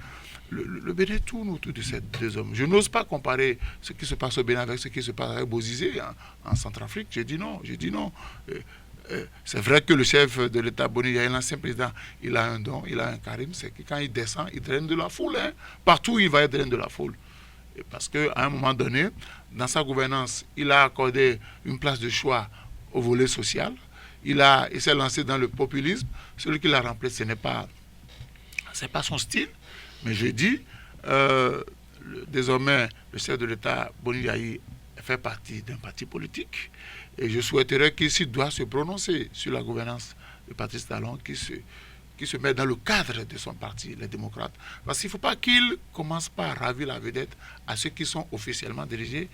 le Bénin tourne autour de ces deux hommes. Je n'ose pas comparer ce qui se passe au Bénin avec ce qui se passe avec Bozizé en Centrafrique. Je dis non. C'est vrai que le chef de l'État Boni Yayi, l'ancien président, il a un don, il a un charisme, c'est que quand il descend, il draine de la foule. Partout où il va, il draine de la foule. Et parce qu'à un moment donné, dans sa gouvernance, il a accordé une place de choix au volet social. Il s'est lancé dans le populisme. Celui qui l'a remplacé, ce n'est pas son style. Mais je dis, désormais, le chef de l'État Boni Yayi fait partie d'un parti politique. Et je souhaiterais qu'il doit se prononcer sur la gouvernance de Patrice Talon, qui se met dans le cadre de son parti, les démocrates. Parce qu'il ne faut pas qu'il commence par ravir la vedette à ceux qui sont officiellement désirés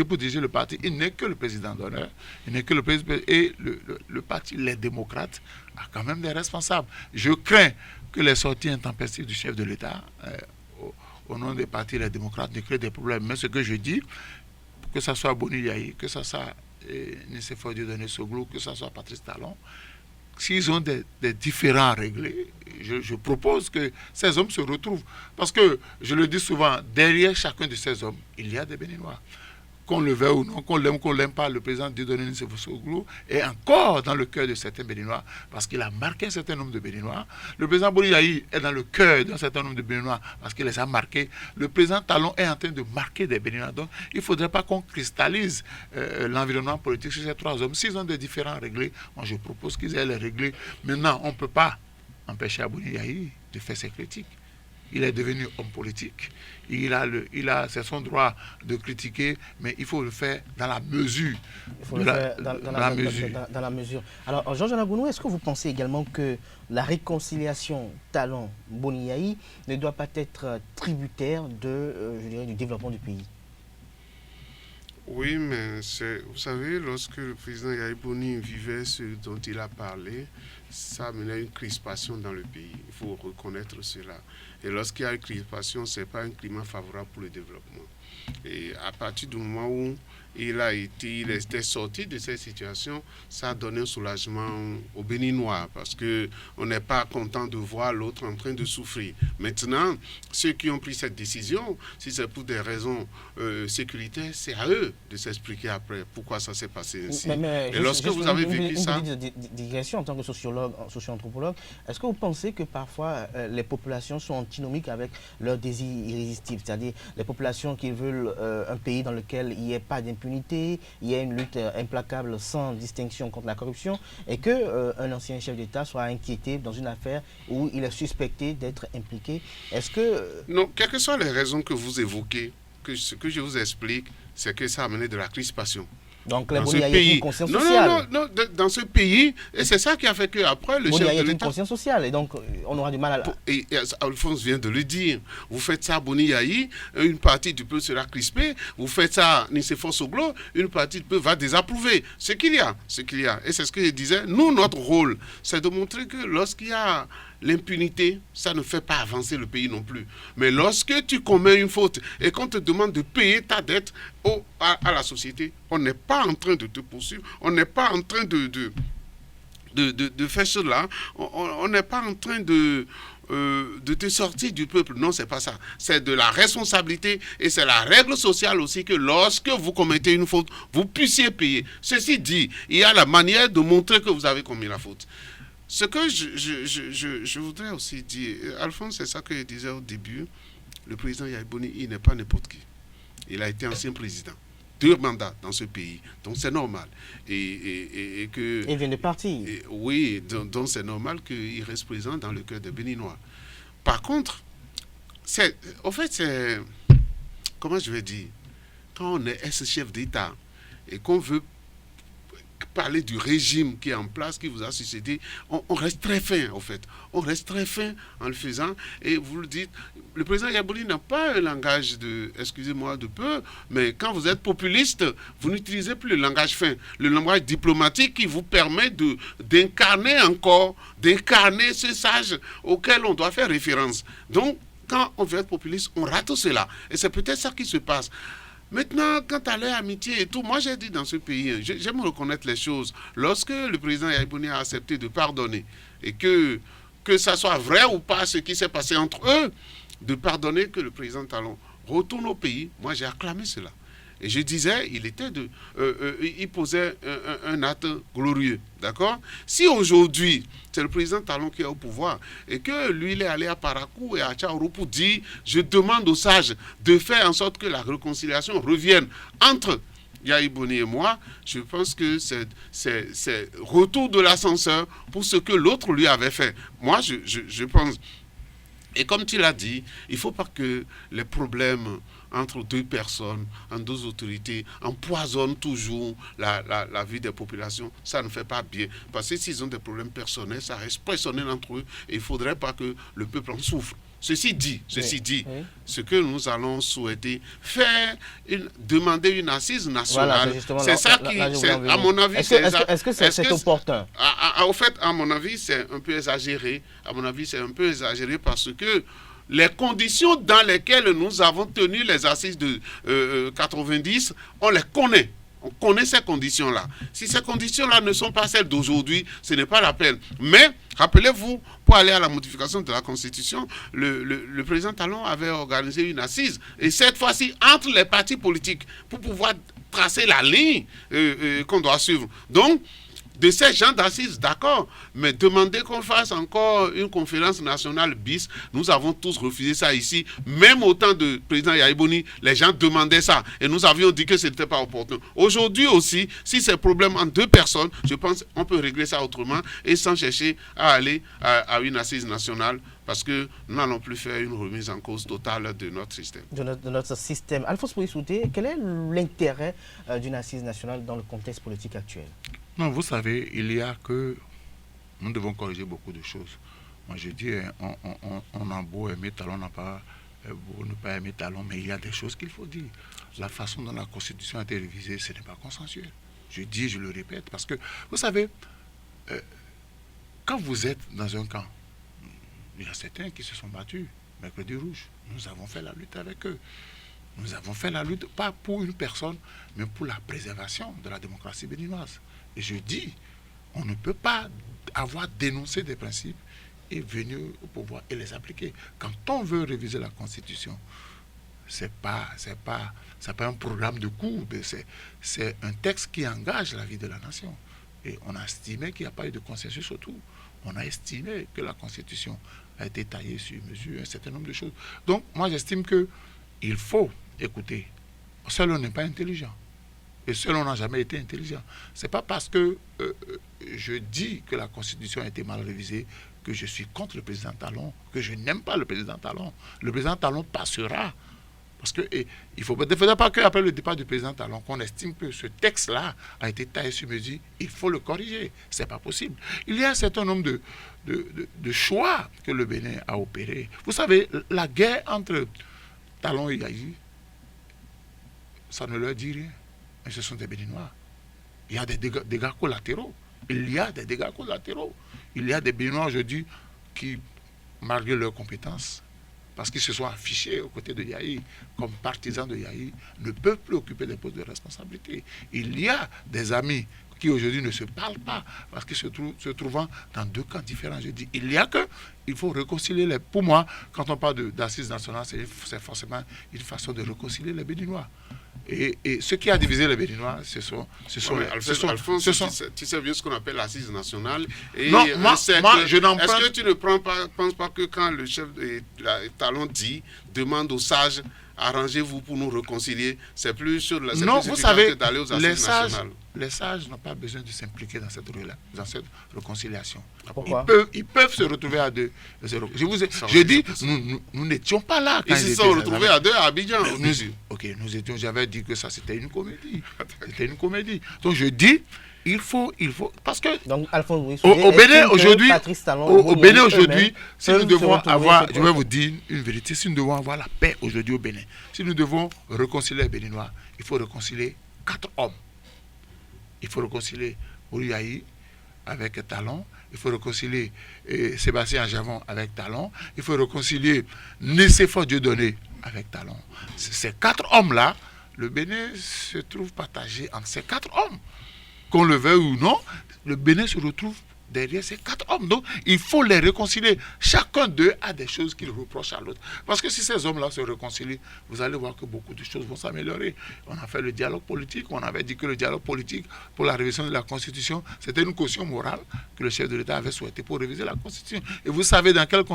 pour diriger le parti. Il n'est que le président d'honneur, il n'est que le président. Et le parti, les démocrates, a quand même des responsables. Je crains que les sorties intempestives du chef de l'État, au nom des partis, les démocrates, ne créent des problèmes. Mais ce que je dis, que ce soit Boni Yayi, que ce soit Nicéphore Dieudonné Soglo, que ce soit Patrice Talon, s'ils ont des différends à régler, je propose que ces hommes se retrouvent. Parce que, je le dis souvent, derrière chacun de ces hommes, il y a des Béninois. Qu'on le veuille ou non, qu'on l'aime ou qu'on ne l'aime pas, le président Dieudonné Nicéphore Soglo est encore dans le cœur de certains Béninois, parce qu'il a marqué un certain nombre de Béninois. Le président Boni Yayi est dans le cœur d'un certain nombre de Béninois, parce qu'il les a marqués. Le président Talon est en train de marquer des Béninois. Donc, il ne faudrait pas qu'on cristallise l'environnement politique sur ces trois hommes. S'ils ont des différends à régler, moi je propose qu'ils aient les régler. Maintenant, on ne peut pas empêcher Boni Yayi de faire ses critiques. Il est devenu homme politique. C'est son droit de critiquer, mais il faut le faire dans la mesure. Il faut le faire dans la mesure. Alors, Georges Anagounou, est-ce que vous pensez également que la réconciliation Talon-Boni Yayi ne doit pas être tributaire du développement du pays? Oui, mais vous savez, lorsque le président Yayi Boni vivait ce dont il a parlé, ça menait à une crispation dans le pays. Il faut reconnaître cela. Et lorsqu'il y a une crispation, ce n'est pas un climat favorable pour le développement. Et à partir du moment où il était sorti de cette situation, ça a donné un soulagement aux Béninois parce qu'on n'est pas content de voir l'autre en train de souffrir. Maintenant, ceux qui ont pris cette décision, si c'est pour des raisons sécuritaires, c'est à eux de s'expliquer après pourquoi ça s'est passé ainsi. Et lorsque vous avez vécu ça... Une digression en tant que socio-anthropologue, est-ce que vous pensez que parfois les populations sont antinomiques avec leur désir irrésistible, c'est-à-dire les populations qui veulent un pays dans lequel il n'y ait pas d'impunité, il y a une lutte implacable sans distinction contre la corruption, et qu'un ancien chef d'État soit inquiété dans une affaire où il est suspecté d'être impliqué? Est-ce que... Non, quelles que soient les raisons que vous évoquez, ce que je vous explique, c'est que ça a amené de la crispation. Donc, il y a une conscience sociale. Non, dans ce pays, et c'est ça qui a fait qu'après, le chef de l'État... Il y a une conscience sociale, et donc on aura du mal à... Et Alphonse vient de le dire. Vous faites ça à Boni Yayi, une partie du peuple sera crispée. Vous faites ça à Nicéphore Soglo, une partie du peuple va désapprouver. Ce qu'il y a. Et c'est ce que je disais. Nous, notre rôle, c'est de montrer que lorsqu'il y a l'impunité, ça ne fait pas avancer le pays non plus. Mais lorsque tu commets une faute et qu'on te demande de payer ta dette à la société, on n'est pas en train de te poursuivre, on n'est pas en train de faire cela, on n'est pas en train de te sortir du peuple. Non, c'est pas ça. C'est de la responsabilité et c'est la règle sociale aussi que lorsque vous commettez une faute, vous puissiez payer. Ceci dit, il y a la manière de montrer que vous avez commis la faute. Ce que je voudrais aussi dire, Alphonse, c'est ça que je disais au début, le président Yayi Boni, il n'est pas n'importe qui. Il a été ancien président. 2 mandats dans ce pays, donc c'est normal. Et que... Il vient de partir. Oui, donc c'est normal qu'il reste présent dans le cœur des Béninois. Par contre, comment je vais dire, quand on est ex-chef d'État et qu'on veut parler du régime qui est en place, qui vous a succédé, on reste très fin, en fait. On reste très fin en le faisant. Et vous le dites, le président Yayi Boni n'a pas un langage de peu, mais quand vous êtes populiste, vous n'utilisez plus le langage fin, le langage diplomatique qui vous permet d'incarner ce sage auquel on doit faire référence. Donc, quand on veut être populiste, on rate cela. Et c'est peut-être ça qui se passe. Maintenant, quant à leur amitié et tout, moi j'ai dit dans ce pays, j'aime reconnaître les choses. Lorsque le président Yayi Boni a accepté de pardonner, et que ça soit vrai ou pas ce qui s'est passé entre eux, de pardonner que le président Talon retourne au pays, moi j'ai acclamé cela. Et je disais, il posait un acte glorieux, d'accord? Si aujourd'hui, c'est le président Talon qui est au pouvoir, et que lui, il est allé à Parakou et à Tchaourou pour dire, je demande aux sages de faire en sorte que la réconciliation revienne entre Yayi Boni et moi, je pense que c'est retour de l'ascenseur pour ce que l'autre lui avait fait. Moi, je pense... Et comme tu l'as dit, il ne faut pas que les problèmes entre 2 personnes, entre 2 autorités, empoisonnent toujours la vie des populations. Ça ne fait pas bien. Parce que s'ils ont des problèmes personnels, ça reste personnel entre eux et il ne faudrait pas que le peuple en souffre. Ceci dit, ce que nous allons souhaiter, demander une assise nationale, voilà, c'est ça qui, à mon avis, est-ce que c'est opportun? Au fait, à mon avis, c'est un peu exagéré. À mon avis, c'est un peu exagéré parce que les conditions dans lesquelles nous avons tenu les assises de 90, on les connaît. On connaît ces conditions-là. Si ces conditions-là ne sont pas celles d'aujourd'hui, ce n'est pas la peine. Mais, rappelez-vous, pour aller à la modification de la Constitution, le président Talon avait organisé une assise. Et cette fois-ci, entre les partis politiques, pour pouvoir tracer la ligne qu'on doit suivre. Donc, de ces gens d'assises, d'accord, mais demander qu'on fasse encore une conférence nationale bis, nous avons tous refusé ça ici. Même au temps de président Yahya Boni, les gens demandaient ça et nous avions dit que ce n'était pas opportun. Aujourd'hui aussi, si c'est problème en 2 personnes, je pense qu'on peut régler ça autrement et sans chercher à aller à une assise nationale, parce que nous n'allons plus faire une remise en cause totale de notre système. De notre système. Alphonse Moïse Soudé, quel est l'intérêt d'une assise nationale dans le contexte politique actuel? Non, vous savez, il y a que... Nous devons corriger beaucoup de choses. Moi, je dis, on a beau aimer Talon, on n'a pas beau ne pas aimer Talon, mais il y a des choses qu'il faut dire. La façon dont la Constitution a été révisée, ce n'est pas consensuel. Je dis, je le répète, parce que, vous savez, quand vous êtes dans un camp, il y a certains qui se sont battus, Mercredi Rouge. Nous avons fait la lutte avec eux. Nous avons fait la lutte, pas pour une personne, mais pour la préservation de la démocratie béninoise. Et je dis, on ne peut pas avoir dénoncé des principes et venir au pouvoir et les appliquer. Quand on veut réviser la Constitution, c'est pas un programme de cours, c'est un texte qui engage la vie de la nation. Et on a estimé qu'il n'y a pas eu de consensus autour. On a estimé que la Constitution a été taillée sur mesure, un certain nombre de choses. Donc, moi, j'estime qu'il faut écouter. Seul, on n'est pas intelligent. Et seul, on n'a jamais été intelligent. Ce n'est pas parce que je dis que la Constitution a été mal révisée que je suis contre le président Talon, que je n'aime pas le président Talon. Le président Talon passera. Parce que il ne faudrait pas qu'après le départ du président Talon, qu'on estime que ce texte-là a été taillé sur mesure, il faut le corriger. Ce n'est pas possible. Il y a un certain nombre de choix que le Bénin a opérés. Vous savez, la guerre entre Talon et Yahi, ça ne leur dit rien. Mais ce sont des Béninois. Il y a des dégâts collatéraux. Il y a des dégâts collatéraux. Il y a des Béninois aujourd'hui qui, malgré leurs compétences, parce qu'ils se sont affichés aux côtés de Yahi comme partisans de Yahi, ne peuvent plus occuper des postes de responsabilité. Il y a des amis qui aujourd'hui ne se parlent pas parce qu'ils se trouvent dans 2 camps différents. Je dis, il faut réconcilier les... Pour moi, quand on parle d'assises nationales, c'est forcément une façon de réconcilier les Béninois. Et ce qui a divisé les Béninois, ce sont Alphonse, tu sais bien ce qu'on appelle l'assise nationale. Et non, moi, je n'en prends... Est-ce que tu ne penses pas que quand le chef de Talon dit, demande aux sages, arrangez-vous pour nous réconcilier, c'est plus sur la... Non, vous savez, d'aller aux assises nationales. Les sages n'ont pas besoin de s'impliquer dans cette réconciliation. Pourquoi? Ils peuvent se retrouver à 2. Je dis, nous n'étions pas là quand ils se sont retrouvés à 2 à Abidjan. J'avais dit que ça c'était une comédie. C'était une comédie. Donc je dis, il faut parce que donc, Alphonse, au Bénin aujourd'hui, si nous devons avoir, je vais vous dire une vérité, si nous devons avoir la paix aujourd'hui au Bénin, si nous devons réconcilier les Béninois, il faut réconcilier 4 hommes. Il faut réconcilier Yahi avec Talon, il faut réconcilier Sébastien Javon avec Talon, il faut réconcilier Nicéphore Dieudonné avec Talon. Ces 4 hommes-là, le Bénin se trouve partagé entre ces 4 hommes. Qu'on le veuille ou non, le Bénin se retrouve derrière ces 4 hommes. Donc, il faut les réconcilier. Chacun d'eux a des choses qu'il reproche à l'autre. Parce que si ces hommes-là se réconcilient, vous allez voir que beaucoup de choses vont s'améliorer. On a fait le dialogue politique. On avait dit que le dialogue politique pour la révision de la Constitution, c'était une caution morale que le chef de l'État avait souhaité pour réviser la Constitution. Et vous savez dans quelles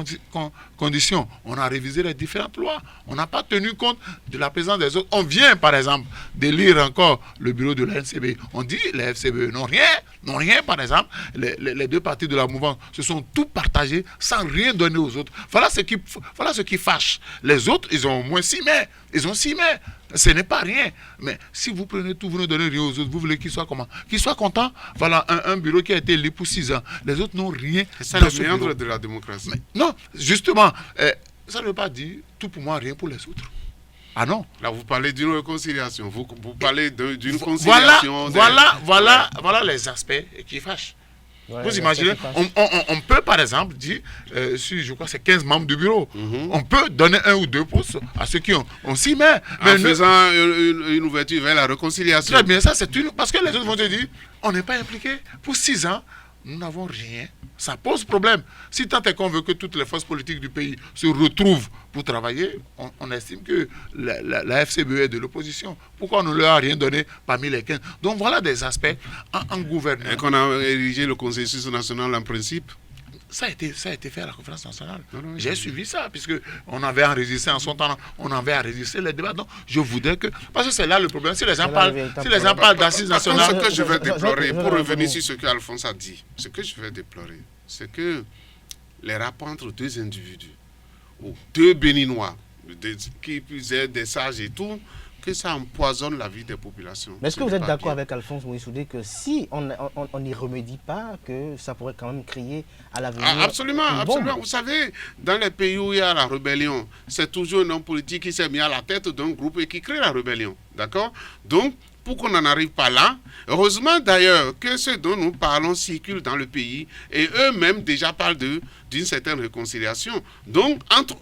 conditions on a révisé les différentes lois. On n'a pas tenu compte de la présence des autres. On vient, par exemple, d'élire encore le bureau de la NCB. On dit les FCBE n'ont rien, par exemple. Les 2 partis de la mouvance se sont tout partagés sans rien donner aux autres. Voilà ce qui fâche. Les autres, ils ont au moins 6 mai. Ils ont 6 mai. Ce n'est pas rien. Mais si vous prenez tout, vous ne donnez rien aux autres, vous voulez qu'ils soient comment? Qu'ils soient contents. Voilà un bureau qui a été élu pour 6 ans. Les autres n'ont rien. C'est le méandre de la démocratie. Mais non, justement, ça ne veut pas dire tout pour moi, rien pour les autres. Ah non. Là, vous parlez d'une réconciliation. Vous parlez d'une conciliation. Voilà les aspects qui fâchent. Ouais, vous imaginez, on peut par exemple dire, si je crois que c'est 15 membres du bureau, on peut donner 1 ou 2 postes à ceux qui on s'y met. Mais en faisant une ouverture vers la réconciliation. Très bien, ça c'est une... Parce que les autres vont te dire, on n'est pas impliqué. Pour 6 ans, nous n'avons rien. Ça pose problème. Si tant est qu'on veut que toutes les forces politiques du pays se retrouvent pour travailler, on estime que la FCBE est de l'opposition. Pourquoi on ne leur a rien donné parmi les 15? Donc voilà des aspects en gouvernement. Et qu'on a érigé le consensus national en principe. Ça a été fait à la conférence nationale. J'ai suivi ça, puisqu'on avait enregistré en son temps, on avait enregistré les débats. Donc, je voudrais que... Parce que c'est là le problème. Si les gens parlent d'assises nationales... Ce que je vais déplorer, pour revenir sur ce qu'Alphonse a dit, ce que je vais déplorer, c'est que les rapports entre deux individus, ou deux Béninois, qui puisaient des sages et tout, que ça empoisonne la vie des populations. Mais est-ce que vous êtes d'accord avec Alphonse Moïse Soudé que si on n'y remédie pas, que ça pourrait quand même créer à l'avenir absolument, absolument. Vous savez, dans les pays où il y a la rébellion, c'est toujours un homme politique qui s'est mis à la tête d'un groupe et qui crée la rébellion. D'accord? Donc, pour qu'on n'en arrive pas là, heureusement d'ailleurs que ce dont nous parlons circule dans le pays et eux-mêmes déjà parlent d'une certaine réconciliation. Donc, entre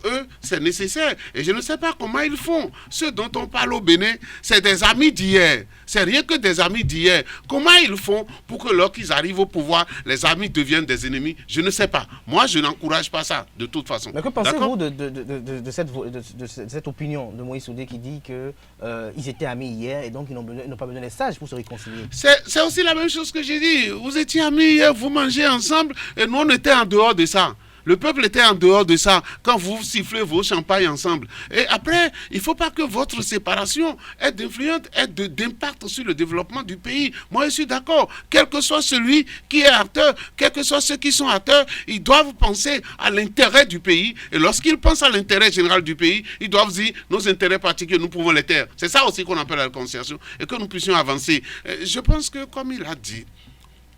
eux, c'est nécessaire. Et je ne sais pas comment ils font. Ceux dont on parle au Bénin, c'est des amis d'hier. C'est rien que des amis d'hier. Comment ils font pour que lorsqu'ils arrivent au pouvoir, les amis deviennent des ennemis? Je ne sais pas. Moi, je n'encourage pas ça, de toute façon. Mais que pensez-vous de cette opinion de Moïse Soudé qui dit qu'ils étaient amis hier et donc ils n'ont pas besoin des sages pour se réconcilier? C'est aussi la même chose que j'ai dit. Vous étiez amis hier, vous mangez ensemble et nous, on était en dehors de ça. Le peuple était en dehors de ça quand vous sifflez vos champagnes ensemble. Et après, il ne faut pas que votre séparation ait d'impact sur le développement du pays. Moi, je suis d'accord. Quel que soit celui qui est acteur, quels que soient ceux qui sont acteurs, ils doivent penser à l'intérêt du pays. Et lorsqu'ils pensent à l'intérêt général du pays, ils doivent dire nos intérêts particuliers, nous pouvons les taire. C'est ça aussi qu'on appelle la réconciliation et que nous puissions avancer. Je pense que, comme il a dit,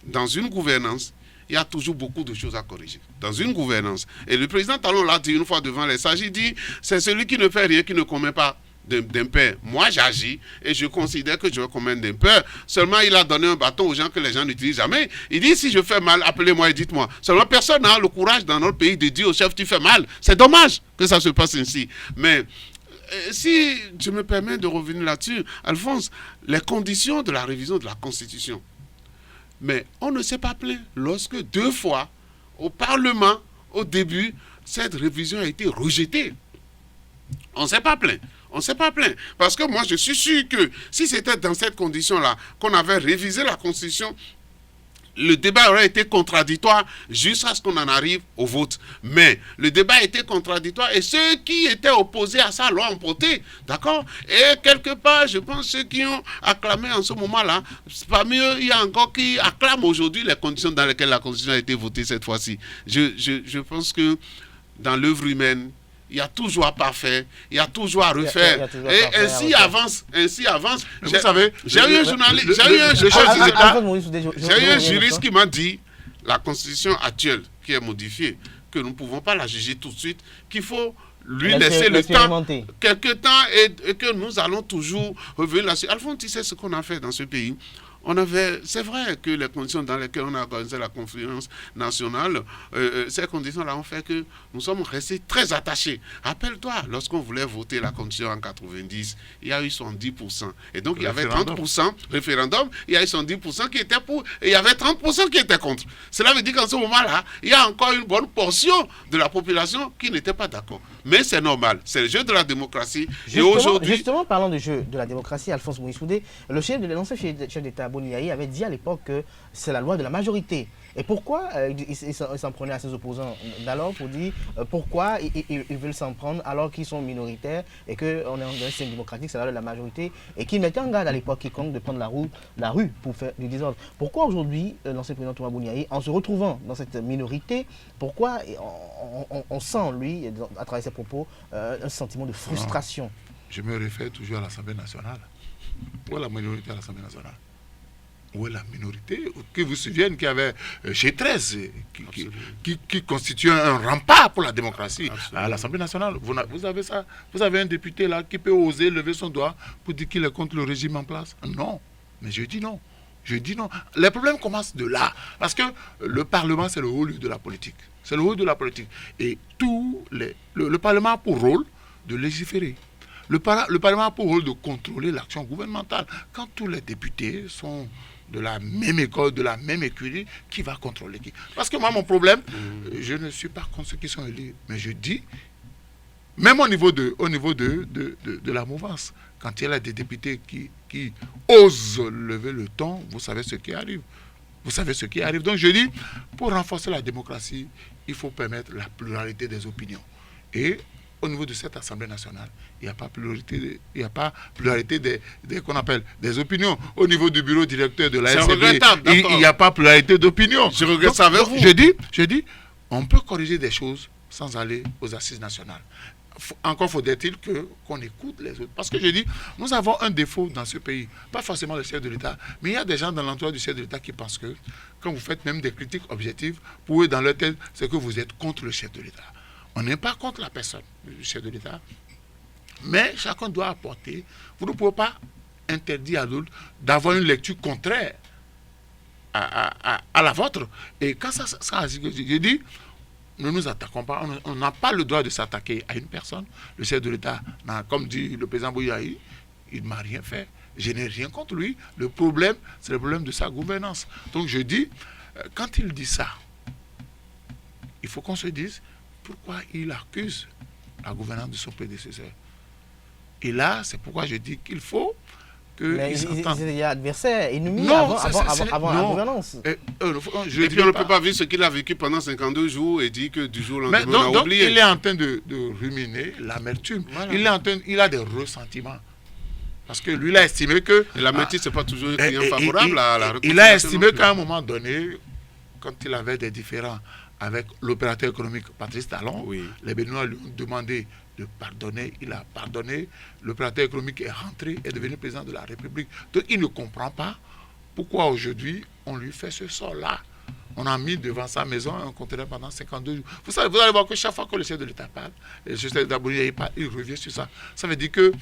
dans une gouvernance, il y a toujours beaucoup de choses à corriger. Dans une gouvernance. Et le président Talon l'a dit une fois devant les sages, il dit, c'est celui qui ne fait rien, qui ne commet pas d'impair. Moi, j'agis et je considère que je vais commettre d'impair. Seulement, il a donné un bâton aux gens que les gens n'utilisent jamais. Il dit, si je fais mal, appelez-moi et dites-moi. Seulement, personne n'a le courage dans notre pays de dire au chef, tu fais mal. C'est dommage que ça se passe ainsi. Mais si je me permets de revenir là-dessus, Alphonse, les conditions de la révision de la Constitution, mais on ne s'est pas plaint lorsque 2 fois, au Parlement, au début, cette révision a été rejetée. On ne s'est pas plaint. On ne s'est pas plaint. Parce que moi, je suis sûr que si c'était dans cette condition-là qu'on avait révisé la Constitution, le débat aurait été contradictoire jusqu'à ce qu'on en arrive au vote. Mais le débat a été contradictoire et ceux qui étaient opposés à ça l'ont emporté. D'accord? Et quelque part, je pense ceux qui ont acclamé en ce moment-là, parmi eux, il y a encore qui acclament aujourd'hui les conditions dans lesquelles la Constitution a été votée cette fois-ci. Je pense que dans l'œuvre humaine, il y a toujours à parfaire, il y a toujours à refaire. Et ainsi avance. Vous savez, j'ai eu un juriste qui m'a dit, la Constitution actuelle qui est modifiée, que nous ne pouvons pas la juger tout de suite, qu'il faut lui laisser le temps, quelques temps, et que nous allons toujours revenir là-dessus. Alphonse, tu sais ce qu'on a fait dans ce pays? C'est vrai que les conditions dans lesquelles on a organisé la conférence nationale, ces conditions-là ont fait que nous sommes restés très attachés. Rappelle-toi, lorsqu'on voulait voter la constitution en 90, il y a eu 70%. Et donc, il y avait 30% référendum, il y a eu 70% qui étaient pour, et il y avait 30% qui étaient contre. Cela veut dire qu'en ce moment-là, il y a encore une bonne portion de la population qui n'était pas d'accord. Mais c'est normal, c'est le jeu de la démocratie. Justement, parlant du jeu de la démocratie, Alphonse Moïse Soudé, l'ancien chef d'État Boniaï avait dit à l'époque que c'est la loi de la majorité. Et pourquoi il s'en prenait à ses opposants d'alors pour dire pourquoi ils veulent s'en prendre alors qu'ils sont minoritaires et qu'on est dans un système démocratique, c'est la loi de la majorité, et qu'ils mettaient en garde à l'époque quiconque de prendre la rue pour faire du désordre. Pourquoi aujourd'hui, l'ancien président Thomas Boniaï, en se retrouvant dans cette minorité, pourquoi on sent, lui, à travers ses propos, un sentiment de frustration? Non, je me réfère toujours à l'Assemblée nationale. Où est la minorité à l'Assemblée nationale? Où est la minorité? Que vous vous souvenez qu'il y avait chez 13 qui constitue un rempart pour la démocratie. Absolument. À l'Assemblée nationale. Vous avez ça? Vous avez un député là qui peut oser lever son doigt pour dire qu'il est contre le régime en place? Non. Mais je dis non. Je dis non. Les problèmes commencent de là. Parce que le Parlement, c'est le haut lieu de la politique. C'est le haut de la politique. Et le Parlement a pour rôle de légiférer. Le Parlement a pour rôle de contrôler l'action gouvernementale. Quand tous les députés sont de la même école, de la même écurie, qui va contrôler qui? Parce que moi, mon problème, je ne suis pas contre ceux qui sont élus. Mais je dis, même au niveau de la mouvance, quand il y a des députés qui osent lever le ton, vous savez ce qui arrive. Vous savez ce qui arrive. Donc je dis, pour renforcer la démocratie, il faut permettre la pluralité des opinions. Et au niveau de cette Assemblée nationale, il n'y a pas pluralité des qu'on appelle des opinions. Au niveau du bureau directeur de la SCB, il n'y a pas pluralité d'opinions. Je regrette ça avec vous. Je dis, on peut corriger des choses sans aller aux assises nationales. Encore faudrait-il qu'on écoute les autres. Parce que je dis, nous avons un défaut dans ce pays. Pas forcément le chef de l'État, mais il y a des gens dans l'entourage du chef de l'État qui pensent que, quand vous faites même des critiques objectives, pour eux, dans leur tête, c'est que vous êtes contre le chef de l'État. On n'est pas contre la personne du chef de l'État, mais chacun doit apporter. Vous ne pouvez pas interdire à d'autres d'avoir une lecture contraire à la vôtre. Et quand ça je dis, ne nous attaquons pas. On n'a pas le droit de s'attaquer à une personne. Le chef de l'État, comme dit le président Bouyaï, il ne m'a rien fait. Je n'ai rien contre lui. Le problème, c'est le problème de sa gouvernance. Donc je dis, quand il dit ça, il faut qu'on se dise pourquoi il accuse la gouvernance de son prédécesseur. Et là, c'est pourquoi je dis qu'il faut mais il y a adversaire, ennemi avant la gouvernance. Et puis on ne peut pas vivre ce qu'il a vécu pendant 52 jours et dire que du jour au lendemain on a oublié. Donc il est en train de ruminer l'amertume. Voilà. Il a des ressentiments. Parce que lui, il a estimé que... Et l'amertume, ce n'est pas toujours un client favorable à la réconciliation. Il a estimé qu'à un moment donné, quand il avait des différends avec l'opérateur économique Patrice Talon, les Béninois lui ont demandé de pardonner, il a pardonné, l'opérateur économique est rentré, est devenu président de la République. Donc il ne comprend pas pourquoi aujourd'hui on lui fait ce sort-là. On a mis devant sa maison un conteneur pendant 52 jours. Vous allez voir que chaque fois que le chef de l'État parle, le chef de l'État il revient sur ça. Ça veut dire que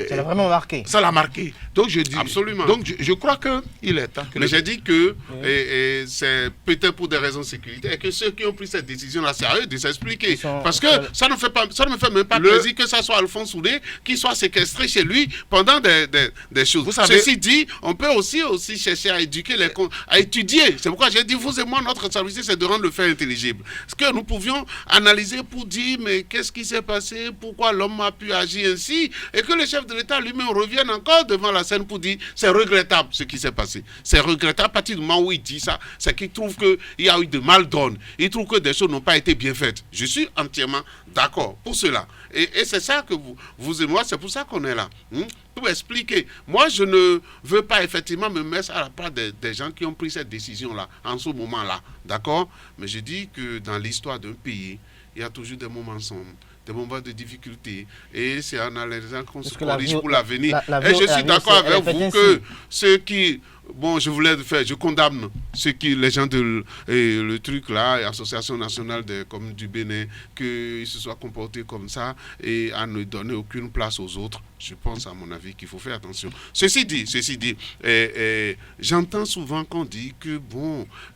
ça l'a vraiment marqué. Ça l'a marqué. Donc je dis. Absolument. Donc je crois qu'il est temps que. Mais j'ai dit que c'est peut-être pour des raisons de sécurité et que ceux qui ont pris cette décision-là, c'est à eux de s'expliquer. Parce que ça ne me fait même pas plaisir que ça soit Alphonse Soudé qui soit séquestré chez lui pendant des choses. Vous savez, ceci dit, on peut aussi chercher à éduquer à étudier. C'est pourquoi j'ai dit, vous et moi, notre responsabilité, c'est de rendre le fait intelligible. Est-ce que nous pouvions analyser pour dire, mais qu'est-ce qui s'est passé, pourquoi l'homme a pu agir ainsi, et que le chef de l'État lui-même revienne encore devant la scène pour dire c'est regrettable ce qui s'est passé. C'est regrettable à partir du moment où il dit ça, c'est qu'il trouve qu'il y a eu de mal donne. Il trouve que des choses n'ont pas été bien faites. Je suis entièrement d'accord pour cela. Et c'est ça que vous et moi, c'est pour ça qu'on est là. Pour expliquer. Moi, je ne veux pas effectivement me mettre à la part des gens qui ont pris cette décision-là, en ce moment-là. D'accord? Mais je dis que dans l'histoire d'un pays, il y a toujours des moments sombres, des moments de difficulté, et c'est en analysant qu'on se corrige pour l'avenir. Et je suis d'accord avec vous que ceux qui, je condamne les gens de le truc là, l'Association nationale des communes du Bénin, qu'ils se soient comportés comme ça et à ne donner aucune place aux autres. Je pense, à mon avis, qu'il faut faire attention. Ceci dit, j'entends souvent qu'on dit que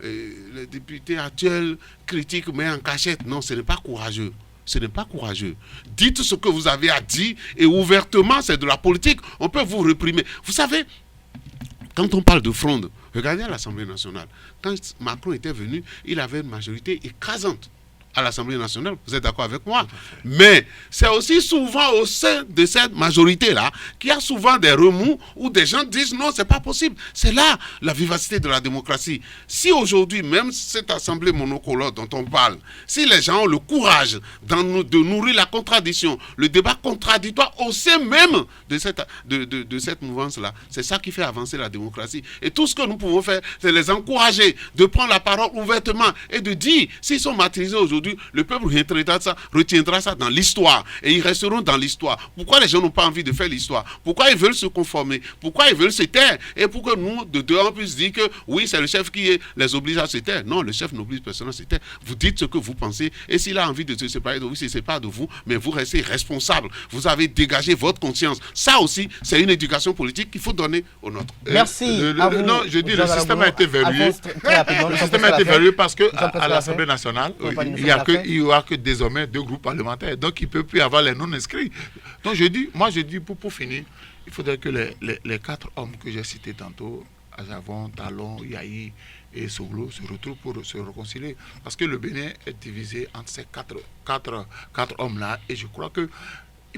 les députés actuels critiquent mais en cachette. Non, ce n'est pas courageux. Ce n'est pas courageux. Dites ce que vous avez à dire et ouvertement, c'est de la politique. On peut vous réprimer. Vous savez, quand on parle de fronde, regardez à l'Assemblée nationale. Quand Macron était venu, il avait une majorité écrasante à l'Assemblée nationale. Vous êtes d'accord avec moi? Mais c'est aussi souvent au sein de cette majorité-là qu'il y a souvent des remous où des gens disent non, c'est pas possible. C'est là la vivacité de la démocratie. Si aujourd'hui, même cette Assemblée monocolore dont on parle, si les gens ont le courage de nourrir la contradiction, le débat contradictoire au sein même de cette mouvance-là, c'est ça qui fait avancer la démocratie. Et tout ce que nous pouvons faire, c'est les encourager de prendre la parole ouvertement et de dire, s'ils sont martyrisés aujourd'hui, aujourd'hui, le peuple retiendra ça dans l'histoire. Et ils resteront dans l'histoire. Pourquoi les gens n'ont pas envie de faire l'histoire? Pourquoi ils veulent se conformer? Pourquoi ils veulent se taire? Et pour que nous, de deux, on puisse dire que oui, c'est le chef qui les oblige à se taire. Non, le chef n'oblige personne à se taire. Vous dites ce que vous pensez. Et s'il a envie de se séparer de vous, il se sépare de vous, mais vous restez responsable. Vous avez dégagé votre conscience. Ça aussi, c'est une éducation politique qu'il faut donner aux nôtres. Merci. Non, je dis, le système a été verrouillé. Le système a été verrouillé parce qu'à l'Assemblée nationale, il n'y aura que désormais 2 groupes parlementaires. Donc, il ne peut plus avoir les non-inscrits. Donc, je dis, pour finir, il faudrait que les 4 hommes que j'ai cités tantôt, Ajavon, Talon, Yahi et Soglo, se retrouvent pour se réconcilier. Parce que le Bénin est divisé entre ces quatre hommes-là. Et je crois que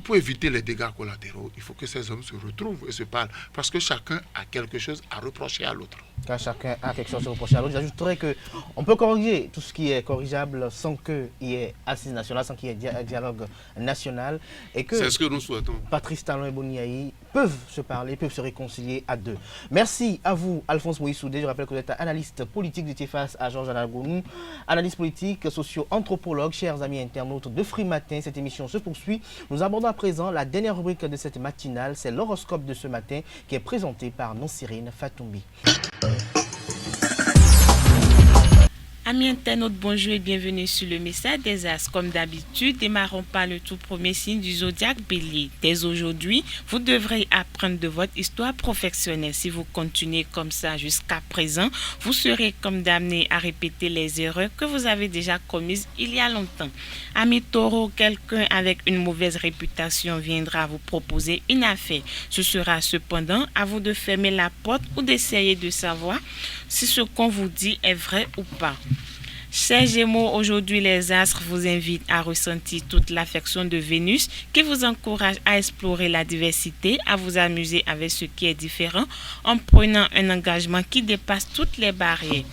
pour éviter les dégâts collatéraux, il faut que ces hommes se retrouvent et se parlent. Parce que chacun a quelque chose à reprocher à l'autre. Quand chacun a quelque chose à reprocher à l'autre, j'ajouterais qu'on peut corriger tout ce qui est corrigeable sans qu'il y ait assise nationale, sans qu'il y ait dialogue national. Et que c'est ce que nous souhaitons. Patrice Talon et Boni Yahi peuvent se parler, peuvent se réconcilier à 2. Merci à vous, Alphonse Moïse Soudé. Je rappelle que vous êtes analyste politique du face à Georges Anagonou, analyste politique, socio-anthropologue. Chers amis internautes de Free Matin, cette émission se poursuit. Nous abordons à présent la dernière rubrique de cette matinale, c'est l'horoscope de ce matin qui est présenté par Nonsirine Fatoumbi. Amis internautes, bonjour et bienvenue sur le message des As. Comme d'habitude, démarrons par le tout premier signe du zodiaque Bélier. Dès aujourd'hui, vous devrez apprendre de votre histoire professionnelle. Si vous continuez comme ça jusqu'à présent, vous serez condamné à répéter les erreurs que vous avez déjà commises il y a longtemps. Amis Taureau, quelqu'un avec une mauvaise réputation viendra vous proposer une affaire. Ce sera cependant à vous de fermer la porte ou d'essayer de savoir si ce qu'on vous dit est vrai ou pas. Chers Gémeaux, aujourd'hui les astres vous invitent à ressentir toute l'affection de Vénus qui vous encourage à explorer la diversité, à vous amuser avec ce qui est différent en prenant un engagement qui dépasse toutes les barrières.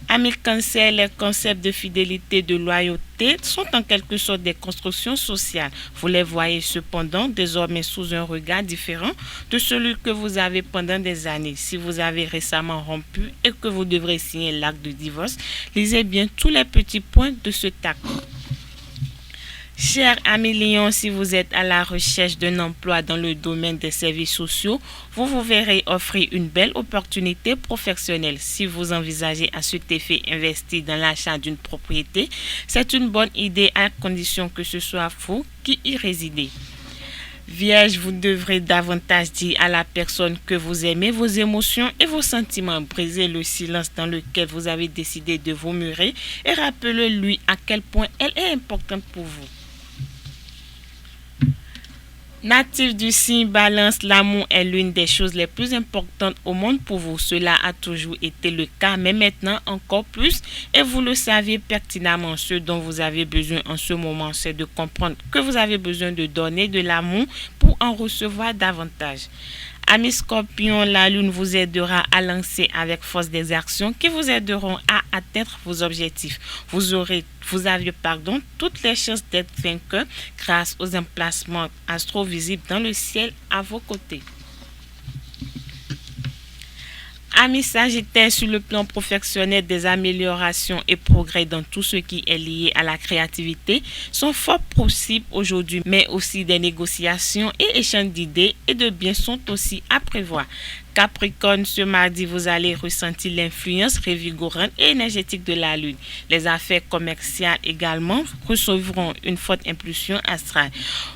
Amis Cancer, les concepts de fidélité, de loyauté sont en quelque sorte des constructions sociales. Vous les voyez cependant désormais sous un regard différent de celui que vous avez pendant des années. Si vous avez récemment rompu et que vous devrez signer l'acte de divorce, lisez bien tous les petits points de ce acte. Chers amis Lions, si vous êtes à la recherche d'un emploi dans le domaine des services sociaux, vous vous verrez offrir une belle opportunité professionnelle. Si vous envisagez à cet effet investir dans l'achat d'une propriété, c'est une bonne idée à condition que ce soit vous qui y résidez. Vierge, vous devrez davantage dire à la personne que vous aimez vos émotions et vos sentiments. Brisez le silence dans lequel vous avez décidé de vous murer et rappelez-lui à quel point elle est importante pour vous. Natif du signe Balance, l'amour est l'une des choses les plus importantes au monde pour vous. Cela a toujours été le cas, mais maintenant encore plus. Et vous le savez pertinemment, ce dont vous avez besoin en ce moment, c'est de comprendre que vous avez besoin de donner de l'amour pour en recevoir davantage. Amis Scorpion, la lune vous aidera à lancer avec force des actions qui vous aideront à atteindre vos objectifs. Vous avez toutes les chances d'être vainqueur grâce aux emplacements astrovisibles dans le ciel à vos côtés. Amis Sagittaire, sur le plan professionnel, des améliorations et progrès dans tout ce qui est lié à la créativité sont fort possibles aujourd'hui, mais aussi des négociations et échanges d'idées et de biens sont aussi à prévoir. Capricorne, ce mardi, vous allez ressentir l'influence revigorante et énergétique de la Lune. Les affaires commerciales également recevront une forte impulsion astrale.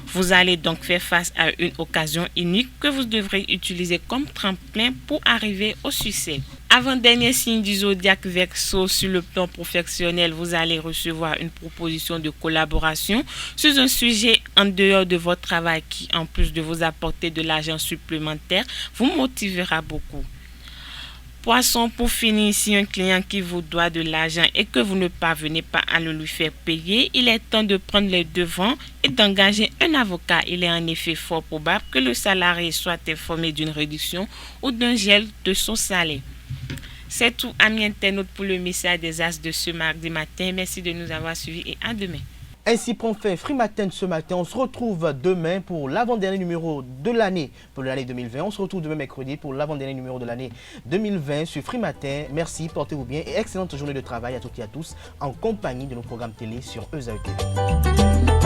Vous allez donc faire face à une occasion unique que vous devrez utiliser comme tremplin pour arriver au succès. Avant-dernier signe du zodiaque Verseau, sur le plan professionnel, vous allez recevoir une proposition de collaboration sur un sujet en dehors de votre travail qui, en plus de vous apporter de l'argent supplémentaire, vous motivera beaucoup. Poisson, pour finir, si un client qui vous doit de l'argent et que vous ne parvenez pas à le lui faire payer, il est temps de prendre les devants et d'engager un avocat. Il est en effet fort probable que le salarié soit informé d'une réduction ou d'un gel de son salaire. C'est tout, amis internautes, pour le message des As de ce mardi matin. Merci de nous avoir suivis et à demain. Ainsi prend fin Free Matin ce matin. On se retrouve demain pour l'avant-dernier numéro de l'année, pour l'année 2020. On se retrouve demain mercredi pour l'avant-dernier numéro de l'année 2020 sur Free Matin. Merci, portez-vous bien et excellente journée de travail à toutes et à tous en compagnie de nos programmes télé sur EZAE TV.